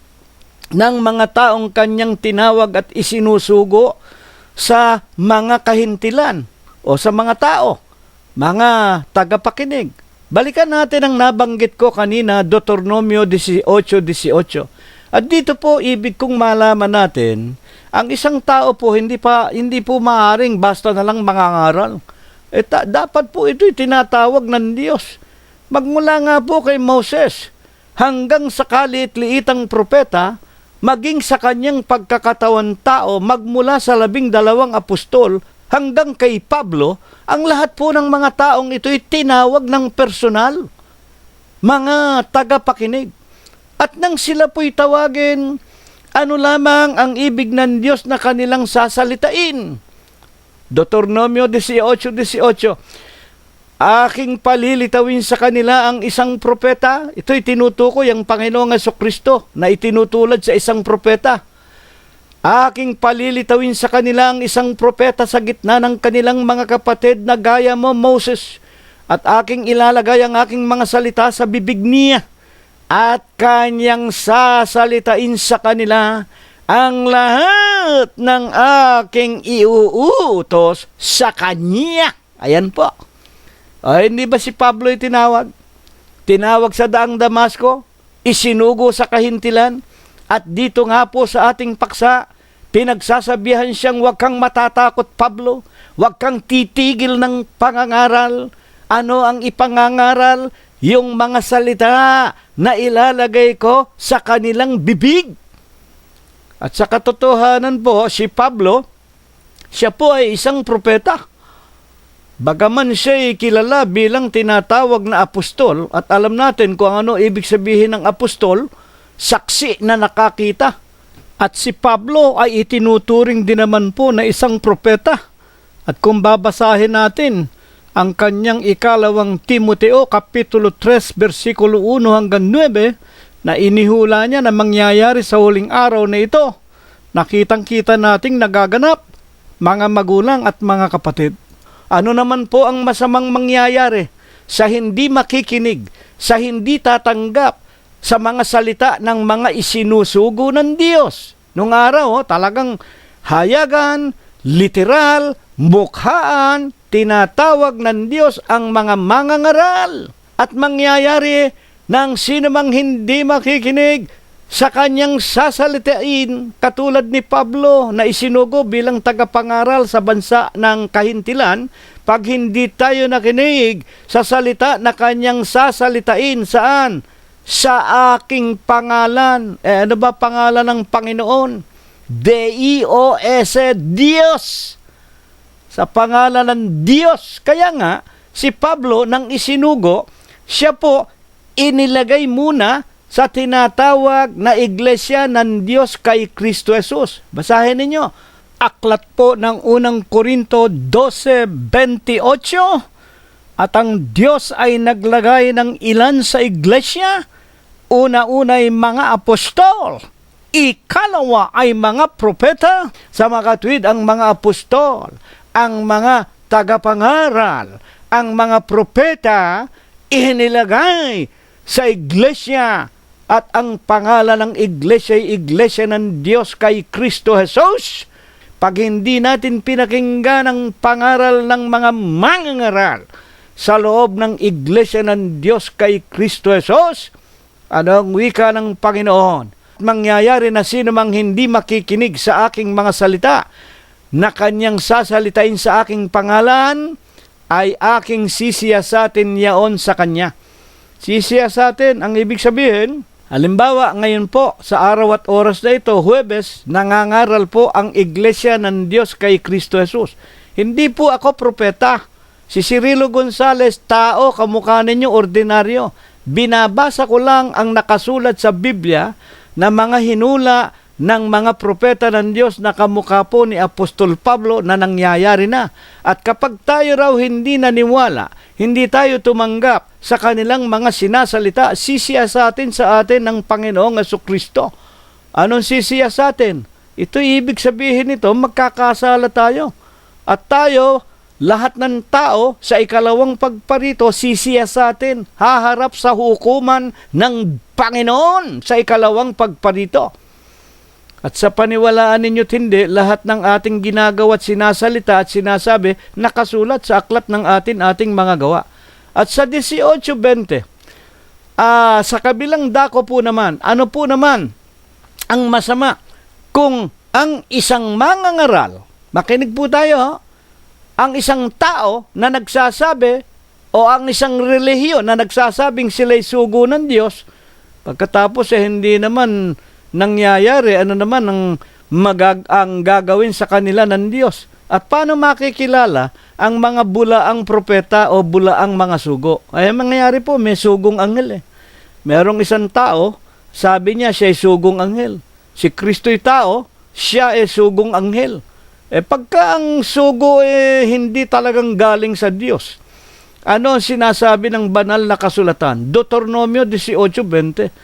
ng mga taong kanyang tinawag at isinusugo sa mga kahintilan o sa mga tao, mga tagapakinig. Balikan natin ang nabanggit ko kanina, Deuteronomio 18:18. At dito po ibig kong malaman natin, ang isang tao po hindi po maaaring basta na lang mangangaral. Dapat po ito'y tinatawag ng Diyos. Magmula nga po kay Moses hanggang sa kaliit-liitang propeta, maging sa kanyang pagkakatawan tao, magmula sa 12 apostol hanggang kay Pablo, ang lahat po ng mga taong ito'y tinawag ng personal, mga tagapakinig. At nang sila po'y tawagin, ano lamang ang ibig ng Diyos na kanilang sasalitain? Deuteronomio 18:18. Aking palilitawin sa kanila ang isang propeta. Ito'y tinutukoy ang Panginoong Jesucristo na itinutulad sa isang propeta. Aking palilitawin sa kanila ang isang propeta sa gitna ng kanilang mga kapatid na gaya mo, Moses. At aking ilalagay ang aking mga salita sa bibig niya. At kanyang sasalitain sa kanila ang lahat ng aking iuutos sa kanya. Ayan po. Hindi ba si Pablo tinawag? Tinawag sa daang Damasco, isinugo sa kahintilan, at dito nga po sa ating paksa, pinagsasabihan siyang huwag kang matatakot, Pablo, huwag kang titigil ng pangangaral. Ano ang ipangangaral? Yung mga salita na ilalagay ko sa kanilang bibig. At sa katotohanan po, si Pablo Siya po ay isang propeta. Bagaman siya ay kilala bilang tinatawag na apostol, at alam natin kung ano ibig sabihin ng apostol, saksi na nakakita. At si Pablo ay itinuturing din naman po na isang propeta. At kung babasahin natin ang kanyang ikalawang Timoteo, Kapitulo 3, versikulo 1 hanggang 9, na inihula niya na mangyayari sa huling araw na ito, nakitang-kita nating nagaganap, mga magulang at mga kapatid. Ano naman po ang masamang mangyayari sa hindi makikinig, sa hindi tatanggap sa mga salita ng mga isinusugo ng Diyos? Nung araw, talagang hayagan, literal, mukhaan, tinatawag ng Diyos ang mga mangangaral. At mangyayari ng sinumang hindi makikinig sa kanyang sasalitain, katulad ni Pablo na isinugo bilang tagapangaral sa bansa ng kahintilan, pag hindi tayo nakinig sa salita na kanyang sasalitain, saan? Sa aking pangalan. Ano ba pangalan ng Panginoon? D-I-O-S, Diyos. Sa pangalan ng Diyos. Kaya nga, si Pablo nang isinugo, siya po inilagay muna sa tinatawag na iglesia ng Diyos kay Kristo Jesus. Basahin ninyo. Aklat po ng unang Korinto 12:28. At ang Diyos ay naglagay ng ilan sa iglesia. Una-una ay mga apostol. Ikalawa ay mga propeta. Sa makatuwid ang mga apostol, ang mga tagapangaral, ang mga propeta, inilagay sa iglesia. At ang pangalan ng iglesia ay iglesia ng Diyos kay Kristo Jesus. Pag hindi natin pinakinggan ang pangaral ng mga mangangaral sa loob ng iglesia ng Diyos kay Kristo Jesus, ano ang wika ng Panginoon? Mangyayari na sino mang hindi makikinig sa aking mga salita na kanyang sasalitain sa aking pangalan, ay aking sisiyasatin yaon sa kanya. Sisiyasatin, ang ibig sabihin, halimbawa, ngayon po, sa araw at oras na ito, Huwebes, nangangaral po ang iglesia ng Diyos kay Kristo Jesus. Hindi po ako propeta. Si Cirilo Gonzales, tao, kamukha ninyo, ordinaryo. Binabasa ko lang ang nakasulat sa Biblia na mga hinula ng mga propeta ng Diyos na kamukha po ni Apostol Pablo na nangyayari na. At kapag tayo raw hindi naniwala, hindi tayo tumanggap sa kanilang mga sinasalita, sisiyasatin sa atin ng Panginoong Jesucristo. Anong sisiyasatin? Ito ibig sabihin nito, magkakasala tayo. At tayo, lahat ng tao sa ikalawang pagparito, sisiyasatin, haharap sa hukuman ng Panginoon sa ikalawang pagparito. At sa paniwalaan ninyo't hindi, lahat ng ating ginagawa at sinasalita at sinasabi, nakasulat sa aklat ng ating mga gawa. At sa 18:20, sa kabilang dako po naman, ano po naman ang masama kung ang isang mangangaral, makinig po tayo, ang isang tao na nagsasabi o ang isang relihiyon na nagsasabing sila'y sugo ng Diyos, pagkatapos hindi naman nangyayari, ano naman ang gagawin sa kanila ng Diyos. At paano makikilala ang mga bulaang propeta o bulaang mga sugo? Ay mangyayari po, may sugong anghel eh. Merong isang tao, sabi niya siya ay sugong anghel. Si Kristo'y tao, siya ay sugong anghel. Pagka ang sugo hindi talagang galing sa Diyos, ano ang sinasabi ng banal na kasulatan? Deuteronomio 18:20.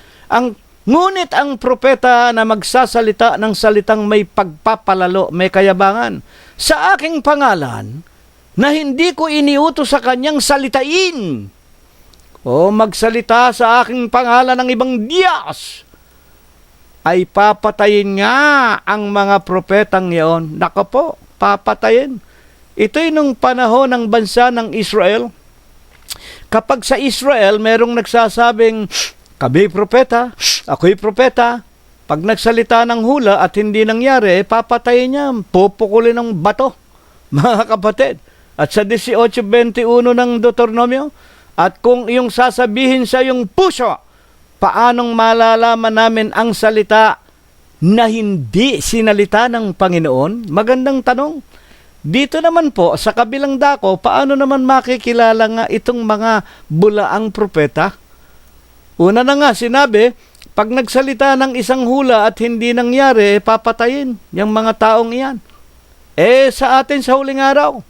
Ngunit ang propeta na magsasalita ng salitang may pagpapalalo, may kayabangan, sa aking pangalan, na hindi ko iniutos sa kanyang salitain, o magsalita sa aking pangalan ng ibang Diyos, ay papatayin nga ang mga propetang iyon. Nako po, papatayin. Ito'y nung panahon ng bansa ng Israel. Kapag sa Israel, merong nagsasabing, kami propeta, ako'y propeta. Pag nagsalita ng hula at hindi nangyari, papatayin niya, pupukulin ng bato, mga kapatid. At sa 18:21 ng Deuteronomio, at kung iyong sasabihin sa iyong puso, paanong malalaman namin ang salita na hindi sinalita ng Panginoon? Magandang tanong. Dito naman po, sa kabilang dako, paano naman makikilala nga itong mga bulaang propeta? Una na nga, sinabi, pag nagsalita ng isang hula at hindi nangyari, papatayin yung mga taong iyan. Sa atin sa huling araw,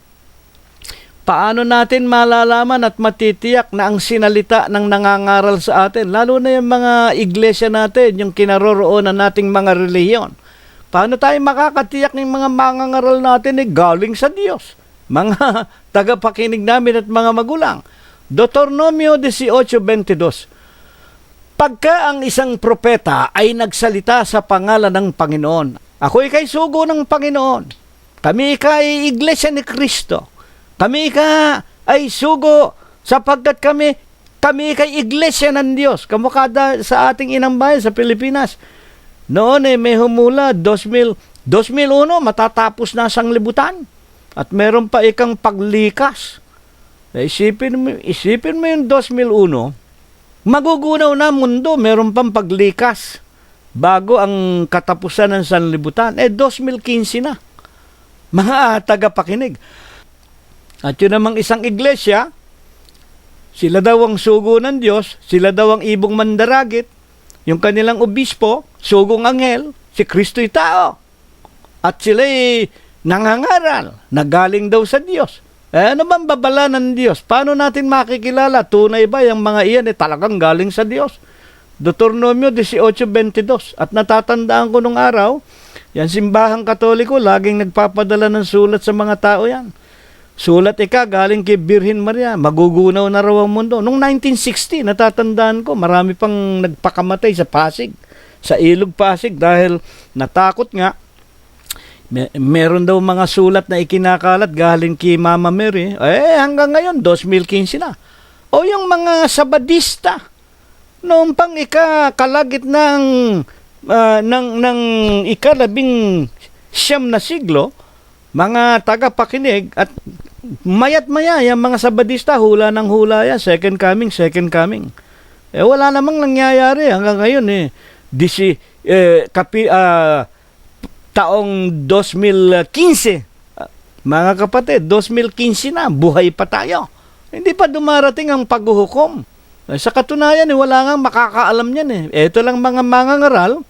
paano natin malalaman at matitiyak na ang sinalita ng nangangaral sa atin, lalo na yung mga iglesia natin, yung kinaroroonan nating mga relihiyon? Paano tayo makakatiyak ng mga mangangaral natin galing sa Diyos? Mga tagapakinig namin at mga magulang. Deuteronomio 18:22. Pagka ang isang propeta ay nagsalita sa pangalan ng Panginoon, ako ika'y sugo ng Panginoon. Kami ika'y iglesia ni Kristo. Kami ay sugo sapagkat kami ika'y iglesia ng Diyos. Kamukha sa ating inang bayan sa Pilipinas. Noon may humula 2001 matatapos na sanglibutan at meron pa ikang paglikas. Isipin mo yung 2001, magugunaw na mundo, meron pang paglikas bago ang katapusan ng sanlibutan. 2015 na. Mga tagapakinig. At yun namang isang iglesia, sila daw ang sugo ng Diyos, sila daw ang ibong mandaragit, yung kanilang obispo, sugong anghel, si Kristo'y tao. At sila'y nangangaral, nagaling daw sa Diyos. Ano bang babala ng Diyos? Paano natin makikilala? Tunay ba yung mga iyan talagang galing sa Diyos? Deuteronomio 18:22. At natatandaan ko nung araw, yan simbahang Katoliko, laging nagpapadala ng sulat sa mga tao yan. Sulat galing kay Birhen Maria, magugunaw na raw ang mundo. Noong 1960, natatandaan ko, marami pang nagpakamatay sa Pasig, sa Ilog Pasig, dahil natakot nga. Meron daw mga sulat na ikinakalat galing kay Mama Mary. Hanggang ngayon, 2015 na. O yung mga Sabadista, noong pang kalagit ng ika-19 na siglo, mga tagapakinig at mayat maya yung mga Sabadista, hula ng hula yan, second coming. Wala namang nangyayari hanggang ngayon taong 2015. Mga kapatid, 2015 na, buhay pa tayo. Hindi pa dumarating ang paghuhukom. Sa katunayan, wala nga makakaalam yan. Ito lang mga mangangaral,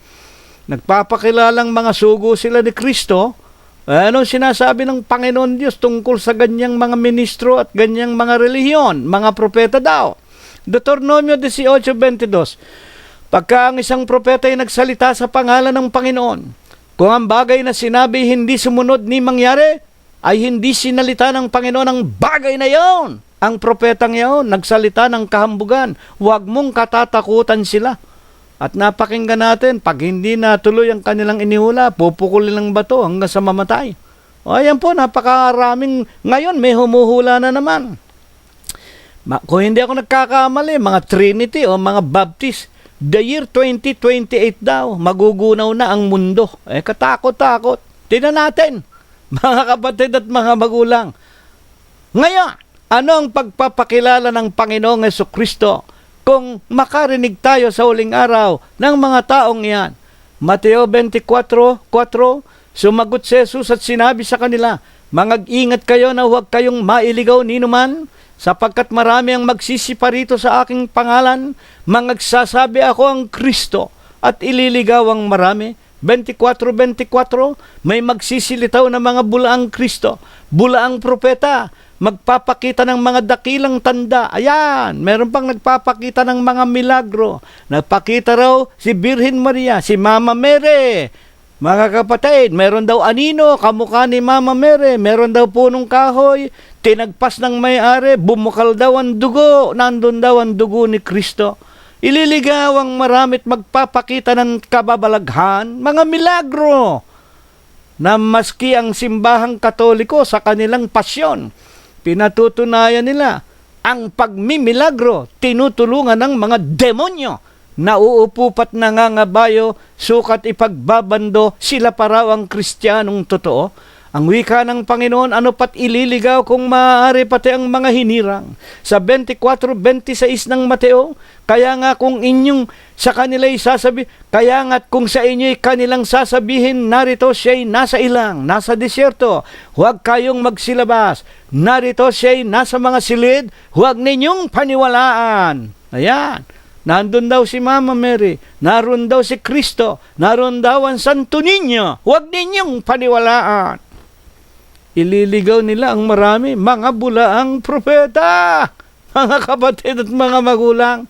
nagpapakilalang mga sugo sila ni Kristo. Ano sinasabi ng Panginoon Diyos tungkol sa ganyang mga ministro at ganyang mga relihiyon, mga propeta daw? Deuteronomio 18:22. Pagka ang isang propeta ay nagsalita sa pangalan ng Panginoon, kung ang bagay na sinabi hindi sumunod ni mangyari, ay hindi sinalita ng Panginoon ang bagay na yon. Ang propetang yon nagsalita ng kahambugan, huwag mong katatakutan sila. At napakinggan natin, pag hindi natuloy ang kanilang inihula, pupukulin ng bato hanggang sa mamatay. Ayan po, napakaraming, ngayon may humuhula na naman. Kung hindi ako nagkakamali, mga Trinity o mga Baptist, the year 2028 daw, magugunaw na ang mundo. Katakot-takot. Tingnan natin, mga kapatid at mga magulang. Ngayon, ano ang pagpapakilala ng Panginoong Jesucristo kung makarinig tayo sa huling araw ng mga taong iyan? Mateo 24:4, sumagot si Jesus at sinabi sa kanila, "Mangag-ingat kayo na huwag kayong mailigaw ninuman, sapagkat marami ang magsisiparito sa aking pangalan, mangagsasabi ako ang Kristo, at ililigaw ang marami." 24:24, may magsisilitaw na mga bulaang Kristo, bulaang propeta, magpapakita ng mga dakilang tanda. Ayan, meron pang nagpapakita ng mga milagro. Nagpakita raw si Birhen Maria, si Mama Mary. Mga kapatid, meron daw anino, kamukha ni Mama Mary. Meron daw punong kahoy, tinagpas ng may-ari, bumukal daw ang dugo. Nandun daw ang dugo ni Kristo. Ililigaw ang maramit magpapakita ng kababalaghan, mga milagro, na maski ang simbahang Katoliko sa kanilang pasyon, pinatutunayan nila ang pagmimilagro, tinutulungan ng mga demonyo na uupupat nangangabayo, sukat ipagbabando, sila pa raw ang Kristiyanong totoo. Ang wika ng Panginoon, ano pat ililigaw kung maaari pati ang mga hinirang. Sa 24:26 ng Mateo, kaya nga kung inyong sa kanila'y kaya nga kung sa inyo'y kanilang sasabihin, narito siya'y nasa ilang, nasa disyerto, huwag kayong magsilabas. Narito siya'y nasa mga silid, huwag ninyong paniwalaan. Ayan. Nandun daw si Mama Mary, naroon daw si Kristo, naroon daw ang Santo Niño, huwag ninyong paniwalaan. Ililigaw nila ang marami, mga bulaang propeta, mga kapatid at mga magulang.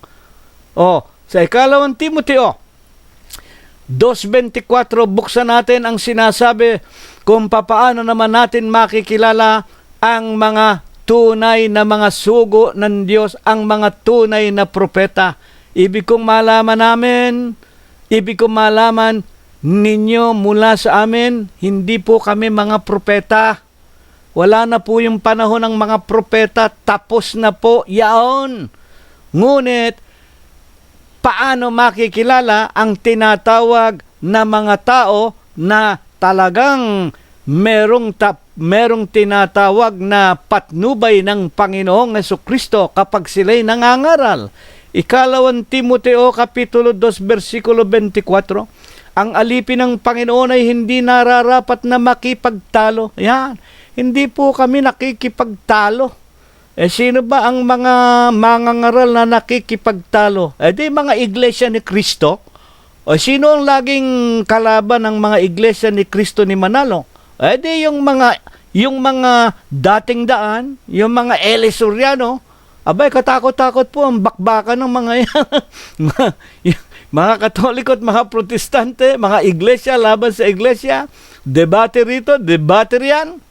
Sa ikalawang Timoteo, 2:24, buksan natin ang sinasabi kung papaano naman natin makikilala ang mga tunay na mga sugo ng Diyos, ang mga tunay na propeta. Ibig kong malaman ninyo mula sa amin, hindi po kami mga propeta. Wala na po yung panahon ng mga propeta, tapos na po yaon. Ngunit, paano makikilala ang tinatawag na mga tao na talagang merong tinatawag na patnubay ng Panginoong Jesucristo kapag sila'y nangangaral? Ikalawang Timoteo Kapitulo 2 versikulo 24, ang alipin ng Panginoon ay hindi nararapat na makipagtalo. Yan, hindi po kami nakikipagtalo. Sino ba ang mga mangangaral na nakikipagtalo? Di mga iglesia ni Kristo. Sino ang laging kalaban ng mga iglesia ni Kristo ni Manalo? Di yung mga dating daan, yung mga Eli Soriano. Abay, katakot-takot po ang bakbakan ng mga yan. Mga Katoliko at mga Protestante, mga iglesia laban sa iglesia, debate rito, debate riyan.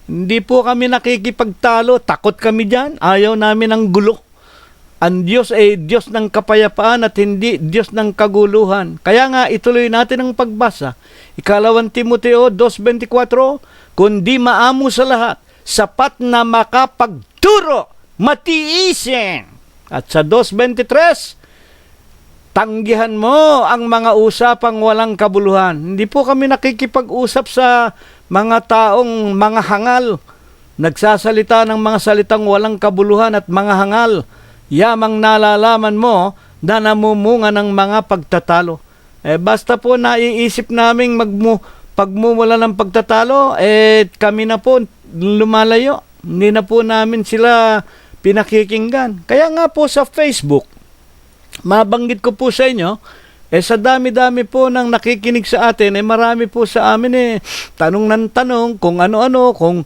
Hindi po kami nakikipagtalo, takot kami dyan, ayaw namin ng gulo. Ang Diyos ay Diyos ng kapayapaan at hindi Diyos ng kaguluhan. Kaya nga, ituloy natin ang pagbasa. Ikalawang Timoteo 2:24, kundi maamo sa lahat, sapat na makapagturo, matiisin. At sa 2:23, tanggihan mo ang mga usapang walang kabuluhan. Hindi po kami nakikipag-usap sa mga taong mga hangal, nagsasalita ng mga salitang walang kabuluhan at mga hangal. Yamang nalalaman mo na namumunga ng mga pagtatalo. Basta po naiisip naming pagmumula ng pagtatalo, kami na po lumalayo. Hindi na po namin sila pinakikinggan. Kaya nga po sa Facebook, mabanggit ko po sa inyo, sa dami-dami po ng nakikinig sa atin, marami po sa amin tanong ng tanong kung ano-ano, kung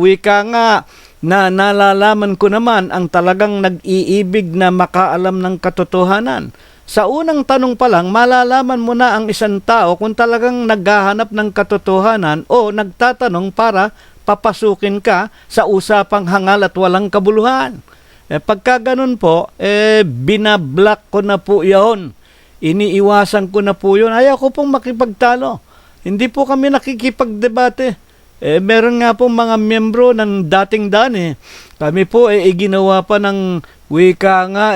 wika nga na nalalaman ko naman ang talagang nag-iibig na makaalam ng katotohanan. Sa unang tanong pa lang, malalaman mo na ang isang tao kung talagang naghahanap ng katotohanan o nagtatanong para papasukin ka sa usapang hangal at walang kabuluhan. Pagka ganun po, binablock ko na po yun. Iniiwasan ko na po yun. Ayaw ko pong makipagtalo. Hindi po kami nakikipagdebate. Meron nga po mga miyembro ng dating daan. Kami po ginawa pa ng wika nga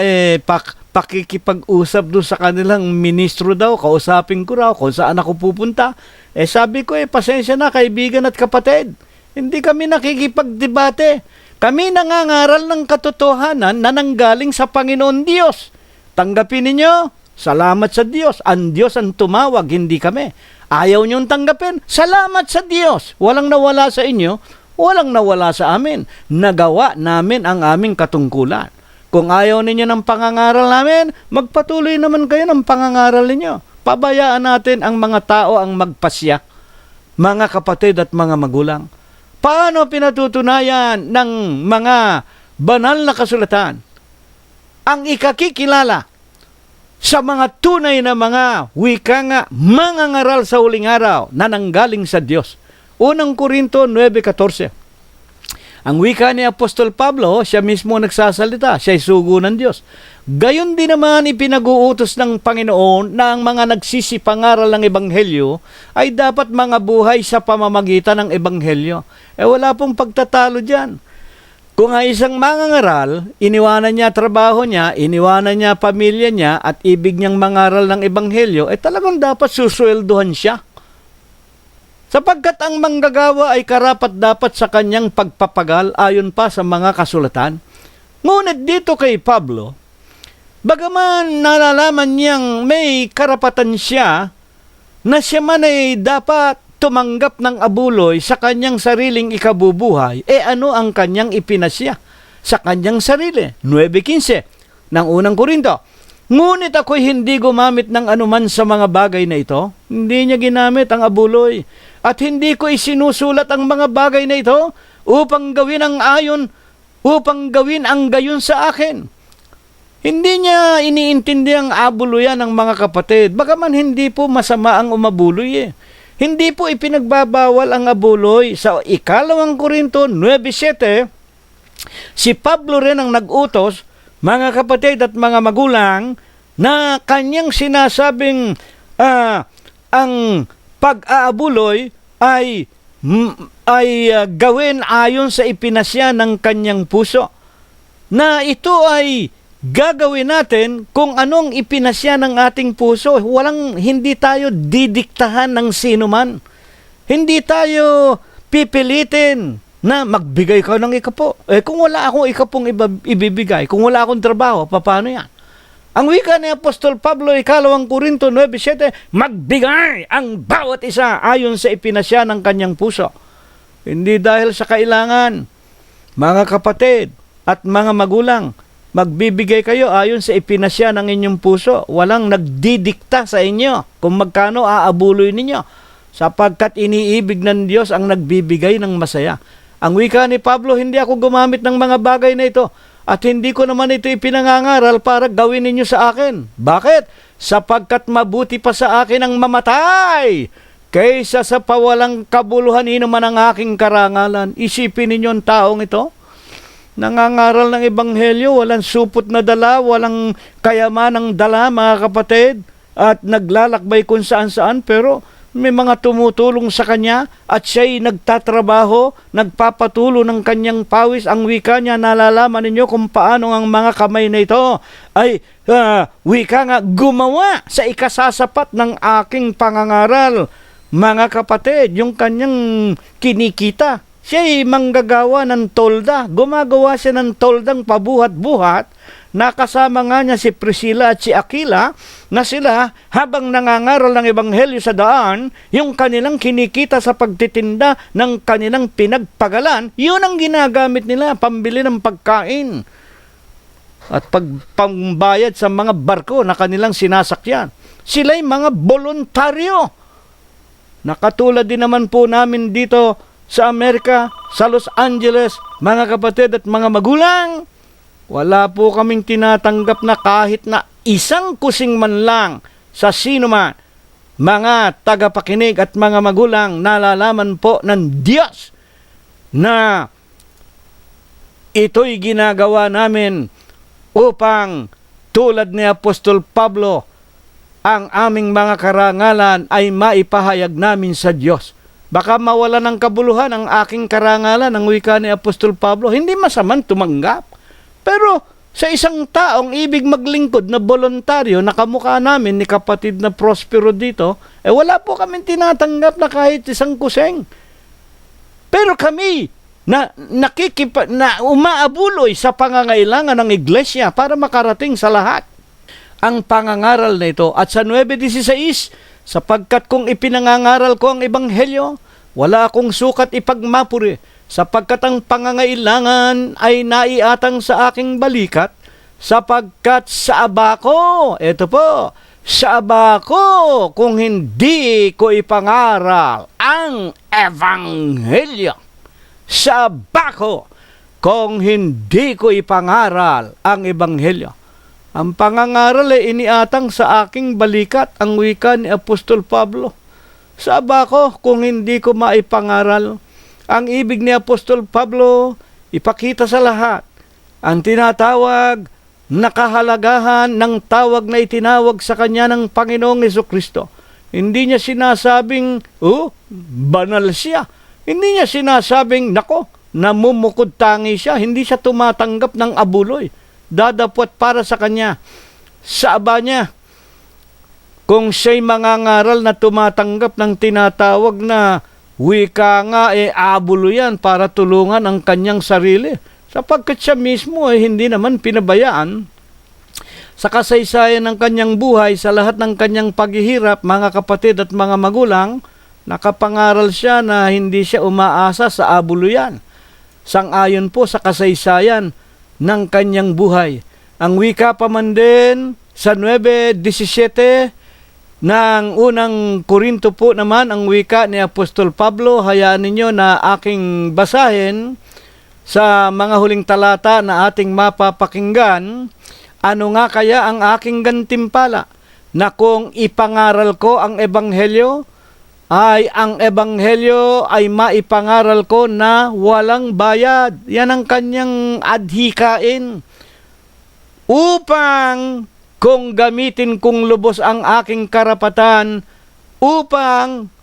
pakikipag-usap doon sa kanilang ministro daw. Kausapin ko raw kung saan ako pupunta. Sabi ko pasensya na kaibigan at kapatid. Hindi kami nakikipagdebate. Kami nangangaral ng katotohanan na nanggaling sa Panginoon Diyos. Tanggapin ninyo, salamat sa Diyos. Ang Diyos ang tumawag, hindi kami. Ayaw niyong tanggapin, salamat sa Diyos. Walang nawala sa inyo, walang nawala sa amin. Nagawa namin ang aming katungkulan. Kung ayaw ninyo ng pangangaral namin, magpatuloy naman kayo ng pangangaral ninyo. Pabayaan natin ang mga tao ang magpasya, mga kapatid at mga magulang. Paano pinatutunayan ng mga banal na kasulatan ang ikakikilala sa mga tunay na mga wika nga mangangaral sa huling araw na nanggaling sa Diyos? Unang Korinto 9:14. Ang wika ni Apostol Pablo, siya mismo nagsasalita, siya ay sugo ng Diyos. Gayon din naman ipinag-uutos ng Panginoon na ang mga nagsisipangaral ng Ebanghelyo ay dapat mga buhay sa pamamagitan ng Ebanghelyo. Wala pong pagtatalo dyan. Kung ay isang mangangaral, iniwanan niya trabaho niya, iniwanan niya pamilya niya, at ibig niyang mangaral ng Ebanghelyo, talagang dapat susweldohan siya. Sapagkat ang manggagawa ay karapat-dapat sa kanyang pagpapagal ayon pa sa mga kasulatan. Ngunit dito kay Pablo, bagaman nalalaman niyang may karapatan siya na siya man ay dapat tumanggap ng abuloy sa kanyang sariling ikabubuhay, ano ang kanyang ipinasya sa kanyang sarili? 9:15 ng unang Korinto. Ngunit ako'y hindi gumamit ng anuman sa mga bagay na ito. Hindi niya ginamit ang abuloy. At hindi ko isinusulat ang mga bagay na ito upang gawin ang gayon sa akin. Hindi niya iniintindi ang abuluyan ng mga kapatid. Bagaman hindi po masama ang umabuloy Hindi po ipinagbabawal ang abuloy. Sa 2 Korinto 9:7, si Pablo rin ang nag-utos, mga kapatid at mga magulang, na kanyang sinasabing ang pag-aabuloy ay gawin ayon sa ipinasya ng kanyang puso. Na ito ay gagawin natin kung anong ipinasya ng ating puso. Hindi tayo didiktahan ng sino man. Hindi tayo pipilitin na magbigay ka ng ikapo. Kung wala akong ikapong ibibigay, kung wala akong trabaho, paano yan? Ang wika ni Apostol Pablo, 2 Korinto 9:7, magbigay ang bawat isa ayon sa ipinasya ng kanyang puso. Hindi dahil sa kailangan. Mga kapatid at mga magulang, magbibigay kayo ayon sa ipinasya ng inyong puso. Walang nagdidikta sa inyo kung magkano aabuloy ninyo, sapagkat iniibig ng Diyos ang nagbibigay ng masaya. Ang wika ni Pablo, hindi ako gumamit ng mga bagay na ito at hindi ko naman ito ipinangangaral para gawin ninyo sa akin. Bakit? Sapagkat mabuti pa sa akin ang mamatay kaysa sa pawalang kabuluhan inuman ang aking karangalan. Isipin ninyo ang taong ito. Nangangaral ng ebanghelyo, walang supot na dala, walang kayamanang dala, mga kapatid, at naglalakbay kung saan-saan, pero may mga tumutulong sa kanya at siya'y nagtatrabaho, nagpapatulo ng kanyang pawis. Ang wika niya, nalalaman ninyo kung paano ang mga kamay na ito ay wika nga gumawa sa ikasasapat ng aking pangangaral. Mga kapatid, yung kanyang kinikita, siya'y manggagawa ng tolda. Gumagawa siya ng toldang pabuhat-buhat. Nakasama nga niya si Priscilla at si Aquila, na sila habang nangangaral ng ebanghelyo sa daan, yung kanilang kinikita sa pagtitinda ng kanilang pinagpagalan, yun ang ginagamit nila, pambili ng pagkain at pambayad sa mga barko na kanilang sinasakyan. Sila'y mga voluntaryo. Nakatulad din naman po namin dito sa Amerika, sa Los Angeles, mga kapatid at mga magulang. Wala po kaming tinatanggap na kahit na isang kusing man lang sa sino man. Mga tagapakinig at mga magulang, nalalaman po ng Diyos na ito'y ginagawa namin upang tulad ni Apostol Pablo, ang aming mga karangalan ay maipahayag namin sa Diyos. Baka mawala ng kabuluhan ang aking karangalan, ang wika ni Apostol Pablo. Hindi masamang tumanggap. Pero sa isang taong ibig maglingkod na voluntaryo, na kamukha namin ni kapatid na Prospero dito, wala po kami tinatanggap na kahit isang kuseng. Pero kami na umaabuloy sa pangangailangan ng iglesia para makarating sa lahat ang pangangaral na ito. At sa 9:16, sapagkat kung ipinangangaral ko ang ebanghelyo, wala akong sukat ipagmapuri, sapagkat ang pangangailangan ay naiatang sa aking balikat, sapagkat sa aba ko, ito po, sa aba ko, kung hindi ko ipangaral ang ebanghelyo. Sa aba ko, kung hindi ko ipangaral ang ebanghelyo. Ang pangangaral ay iniatang sa aking balikat, ang wika ni Apostol Pablo. Sa aba ko, kung hindi ko maipangaral. Ang ibig ni Apostol Pablo, ipakita sa lahat ang tinatawag na kahalagahan ng tawag na itinawag sa kanya ng Panginoong Jesucristo. Hindi niya sinasabing, banal siya. Hindi niya sinasabing, nako, namumukod tangi siya. Hindi siya tumatanggap ng abuloy. Dadapot para sa kanya. Sa aba niya, kung siya'y mangangaral na tumatanggap ng tinatawag na wika nga abulo yan para tulungan ang kanyang sarili. Sapagkat siya mismo hindi naman pinabayaan sa kasaysayan ng kanyang buhay, sa lahat ng kanyang paghihirap, mga kapatid at mga magulang, nakapangaral siya na hindi siya umaasa sa abulo yan. Sang-ayon po sa kasaysayan ng kanyang buhay. Ang wika pa man din sa 9:17 ng unang Korinto po naman, ang wika ni Apostol Pablo, hayaan ninyo na aking basahin sa mga huling talata na ating mapapakinggan. Ano nga kaya ang aking gantimpala? Na kung ipangaral ko ang ebanghelyo, ang ebanghelyo ay maipangaral ko na walang bayad. Yan ang kanyang adhikain. Upang kung gamitin kong lubos ang aking karapatan, upang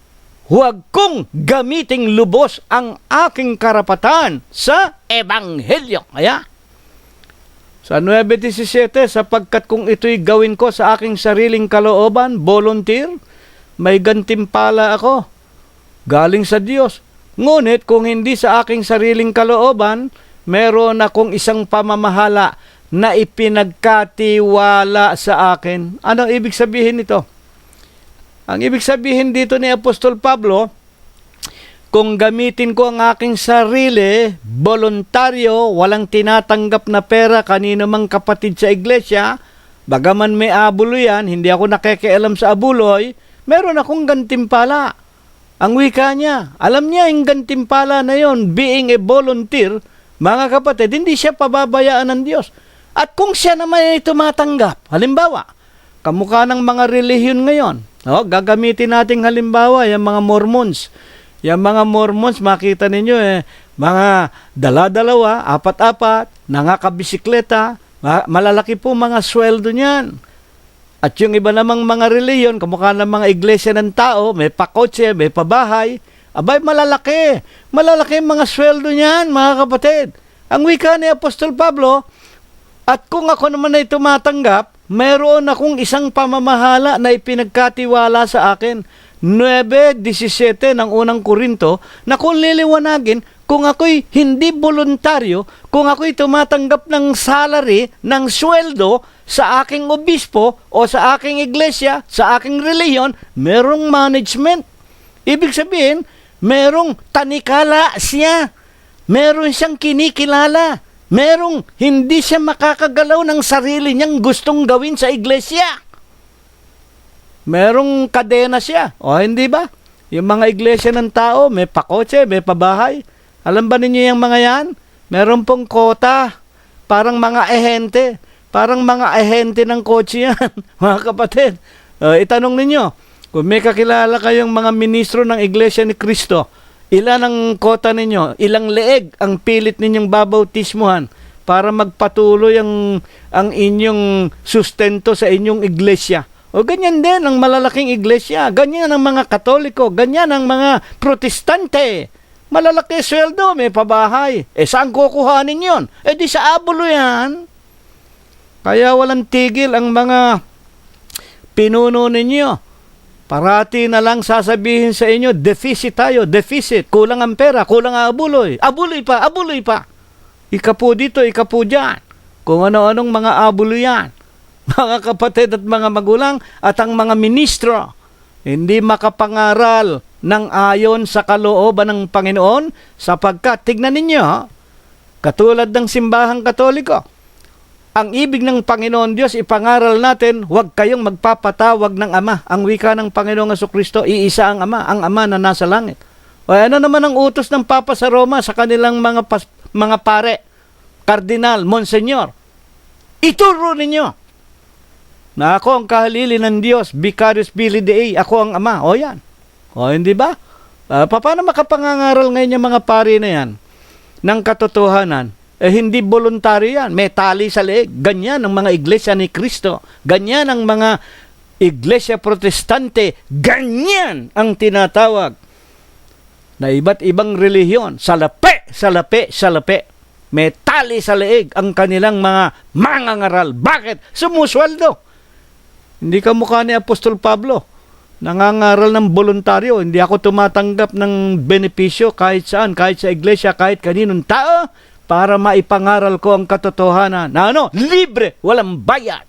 huwag kong gamiting lubos ang aking karapatan sa ebanghelyo. Kaya, sa 9:17, sapagkat kung ito'y gawin ko sa aking sariling kalooban, volunteer, may gantimpala ako, galing sa Diyos. Ngunit kung hindi sa aking sariling kalooban, meron akong isang pamamahala na ipinagkatiwala sa akin. Ano ibig sabihin nito? Ang ibig sabihin dito ni Apostol Pablo, kung gamitin ko ang aking sarili, voluntaryo, walang tinatanggap na pera kanino mang kapatid sa iglesia, bagaman may abulo yan, hindi ako nakikialam sa abuloy, meron akong gantimpala. Ang wika niya, alam niya yung gantimpala na yon, being a volunteer, mga kapatid, hindi siya pababayaan ng Diyos. At kung siya naman ay tumatanggap, halimbawa, kamukha ng mga relihiyon ngayon, gagamitin nating halimbawa, yung mga Mormons. Yung mga Mormons, makita ninyo mga dala-dalawa, apat-apat, nangakabisikleta, malalaki po mga sweldo niyan. At yung iba namang mga relihiyon, kamukha ng mga iglesia ng tao, may pakotse, may pabahay, abay malalaki. Malalaki mga sweldo niyan, mga kapatid. Ang wika ni Apostol Pablo, at kung ako naman ay tumatanggap, mayroon akong isang pamamahala na ipinagkatiwala sa akin. 9:17 ng unang Korinto, na kung liliwanagin, kung ako'y hindi voluntaryo, kung ako'y tumatanggap ng salary, ng sweldo sa aking obispo o sa aking iglesia, sa aking reliyon, merong management. Ibig sabihin, merong tanikala siya. Meron siyang kinikilala. Merong hindi siya makakagalaw ng sarili niyang gustong gawin sa iglesia. Merong kadena siya. O hindi ba? Yung mga iglesia ng tao, may pakotse, may pabahay. Alam ba ninyo yung mga yan? Meron pong kota. Parang mga ehente. Parang mga ehente ng kotse yan. Mga kapatid. Itanong ninyo, kung may kakilala kayong mga ministro ng iglesia ni Kristo, ilan ang kota ninyo? Ilang leeg ang pilit ninyong babautismuhan para magpatuloy ang inyong sustento sa inyong iglesia? O ganyan din ang malalaking iglesia. Ganyan ang mga Katoliko. Ganyan ang mga Protestante. Malalaki sweldo, may pabahay. Saan kukuhanin yun? Di sa abulo yan. Kaya walang tigil ang mga pinuno ninyo. Parati na lang sasabihin sa inyo, deficit tayo, deficit. Kulang ang pera, kulang ang abuloy. Abuloy pa, abuloy pa. Ika po dito, ika po dyan. Kung ano-anong mga abuloy yan. Mga kapatid at mga magulang at ang mga ministro, hindi makapangaral ng ayon sa kalooban ng Panginoon, sapagkat, tignan ninyo, katulad ng simbahang Katoliko, ang ibig ng Panginoon Diyos, ipangaral natin, huwag kayong magpapatawag ng Ama. Ang wika ng Panginoong Jesucristo, iisa ang Ama na nasa langit. O ano naman ang utos ng Papa sa Roma sa kanilang mga pare, kardinal, monsenyor? Ituro ninyo na ako ang kahalili ng Diyos, Vicarius Filii Dei, ako ang Ama. O yan. O hindi ba? Paano makapangangaral ngayon yung mga pari na yan ng katotohanan? Hindi voluntaryo yan. May tali sa leeg. Ganyan ang mga iglesia ni Kristo. Ganyan ang mga iglesia protestante. Ganyan ang tinatawag na iba't ibang relihiyon. Salapi, salapi, salapi. May tali sa leeg ang kanilang mga mangangaral. Bakit? Sumusweldo. Hindi ka mukha ni Apostol Pablo nangangaral ng voluntaryo. Hindi ako tumatanggap ng benepisyo kahit saan, kahit sa iglesia, kahit kaninong tao, para maipangaral ko ang katotohanan na libre, walang bayad.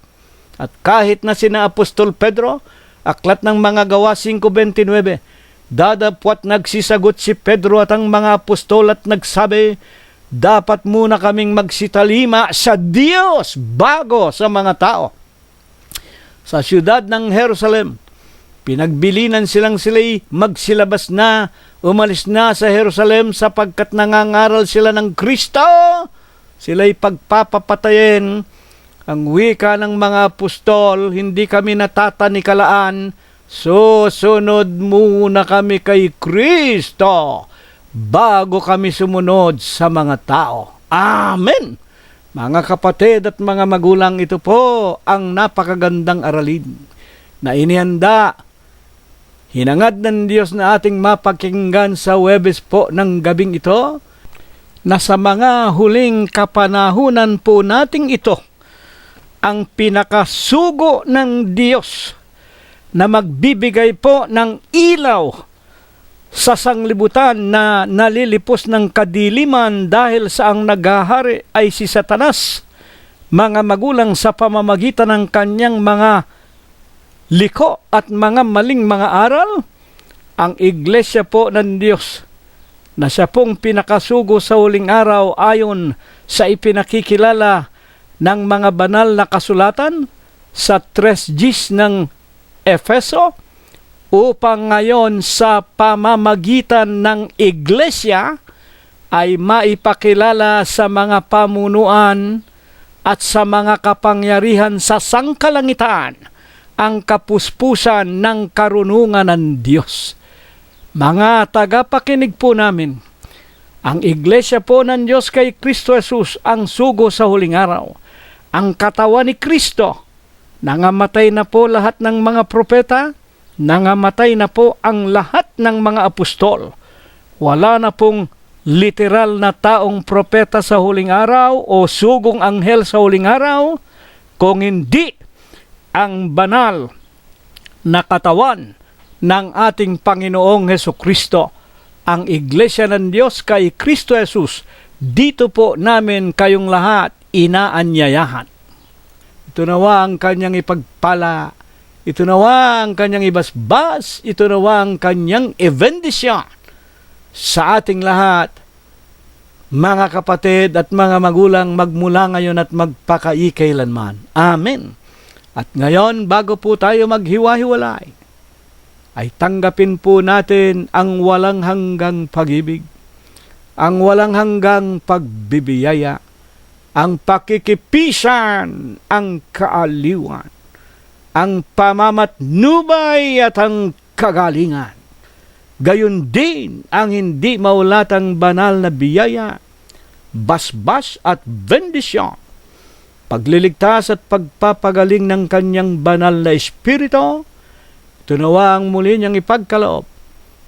At kahit na sina Apostol Pedro, aklat ng mga gawa 5:29, dadapwat nagsisagot si Pedro at ang mga apostol at nagsabi, dapat muna kaming magsitalima sa Diyos bago sa mga tao. Sa siyudad ng Jerusalem, pinagbilinan sila'y magsilabas na, umalis na sa Jerusalem sapagkat nangangaral sila ng Kristo. Sila'y pagpapapatayin. Ang wika ng mga apostol, hindi kami natatanikalaan, susunod muna kami kay Kristo bago kami sumunod sa mga tao. Amen! Mga kapatid at mga magulang, ito po ang napakagandang aralin na inihanda, hinangad ng Diyos na ating mapakinggan sa Huwebes po ng gabing ito, na sa mga huling kapanahunan po nating ito, ang pinakasugo ng Diyos na magbibigay po ng ilaw sa sanglibutan na nalilipos ng kadiliman dahil sa ang naghahari ay si Satanas, mga magulang sa pamamagitan ng kanyang mga liko at mga maling mga aral. Ang iglesia po ng Diyos na siya pong pinakasugo sa huling araw ayon sa ipinakikilala ng mga banal na kasulatan sa 3 Gs ng Efeso, upang ngayon sa pamamagitan ng iglesia ay maipakilala sa mga pamunuan at sa mga kapangyarihan sa sangkalangitan ang kapuspusan ng karunungan ng Diyos. Mga tagapakinig po namin, ang iglesia po ng Diyos kay Kristo Jesus ang sugo sa huling araw. Ang katawan ni Kristo, nangamatay na po lahat ng mga propeta, nangamatay na po ang lahat ng mga apostol. Wala na pong literal na taong propeta sa huling araw o sugong anghel sa huling araw, kung hindi ang banal na katawan ng ating Panginoong Hesukristo, ang iglesia ng Diyos kay Kristo Jesus. Dito po namin kayong lahat inaanyayahan. Ito nawa ang kanyang ipagpala, ito nawa ang kanyang ibasbas, ito nawa ang kanyang ibendisyon sa ating lahat, mga kapatid at mga magulang, magmula ngayon at magpakaikailanman. Amen. At ngayon, bago po tayo maghiwa-hiwalay, ay tanggapin po natin ang walang hanggang pag-ibig, ang walang hanggang pagbibiyaya, ang pakikipisan, ang kaaliwan, ang pamamatnubay at ang kagalingan. Gayon din ang hindi maulatang banal na biyaya, basbas at bendisyon, pagliligtas at pagpapagaling ng kanyang banal na espiritu. Ito nawa ang muli niyang ipagkaloob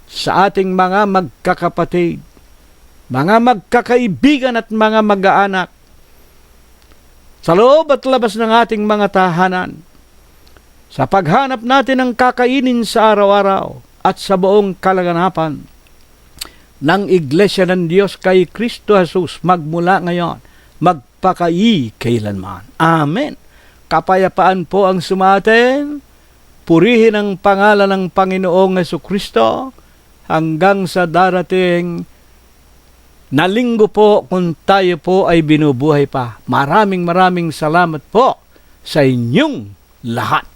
sa ating mga magkakapatid, mga magkakaibigan at mga mag-aanak, sa loob at labas ng ating mga tahanan, sa paghanap natin ng kakainin sa araw-araw at sa buong kalaganapan ng Iglesia ng Diyos kay Kristo Jesus, magmula ngayon, magpakailanman. Amen. Kapayapaan po ang sumatin. Purihin ang pangalan ng Panginoong Hesukristo hanggang sa darating na linggo po, kung tayo po ay binubuhay pa. Maraming salamat po sa inyong lahat.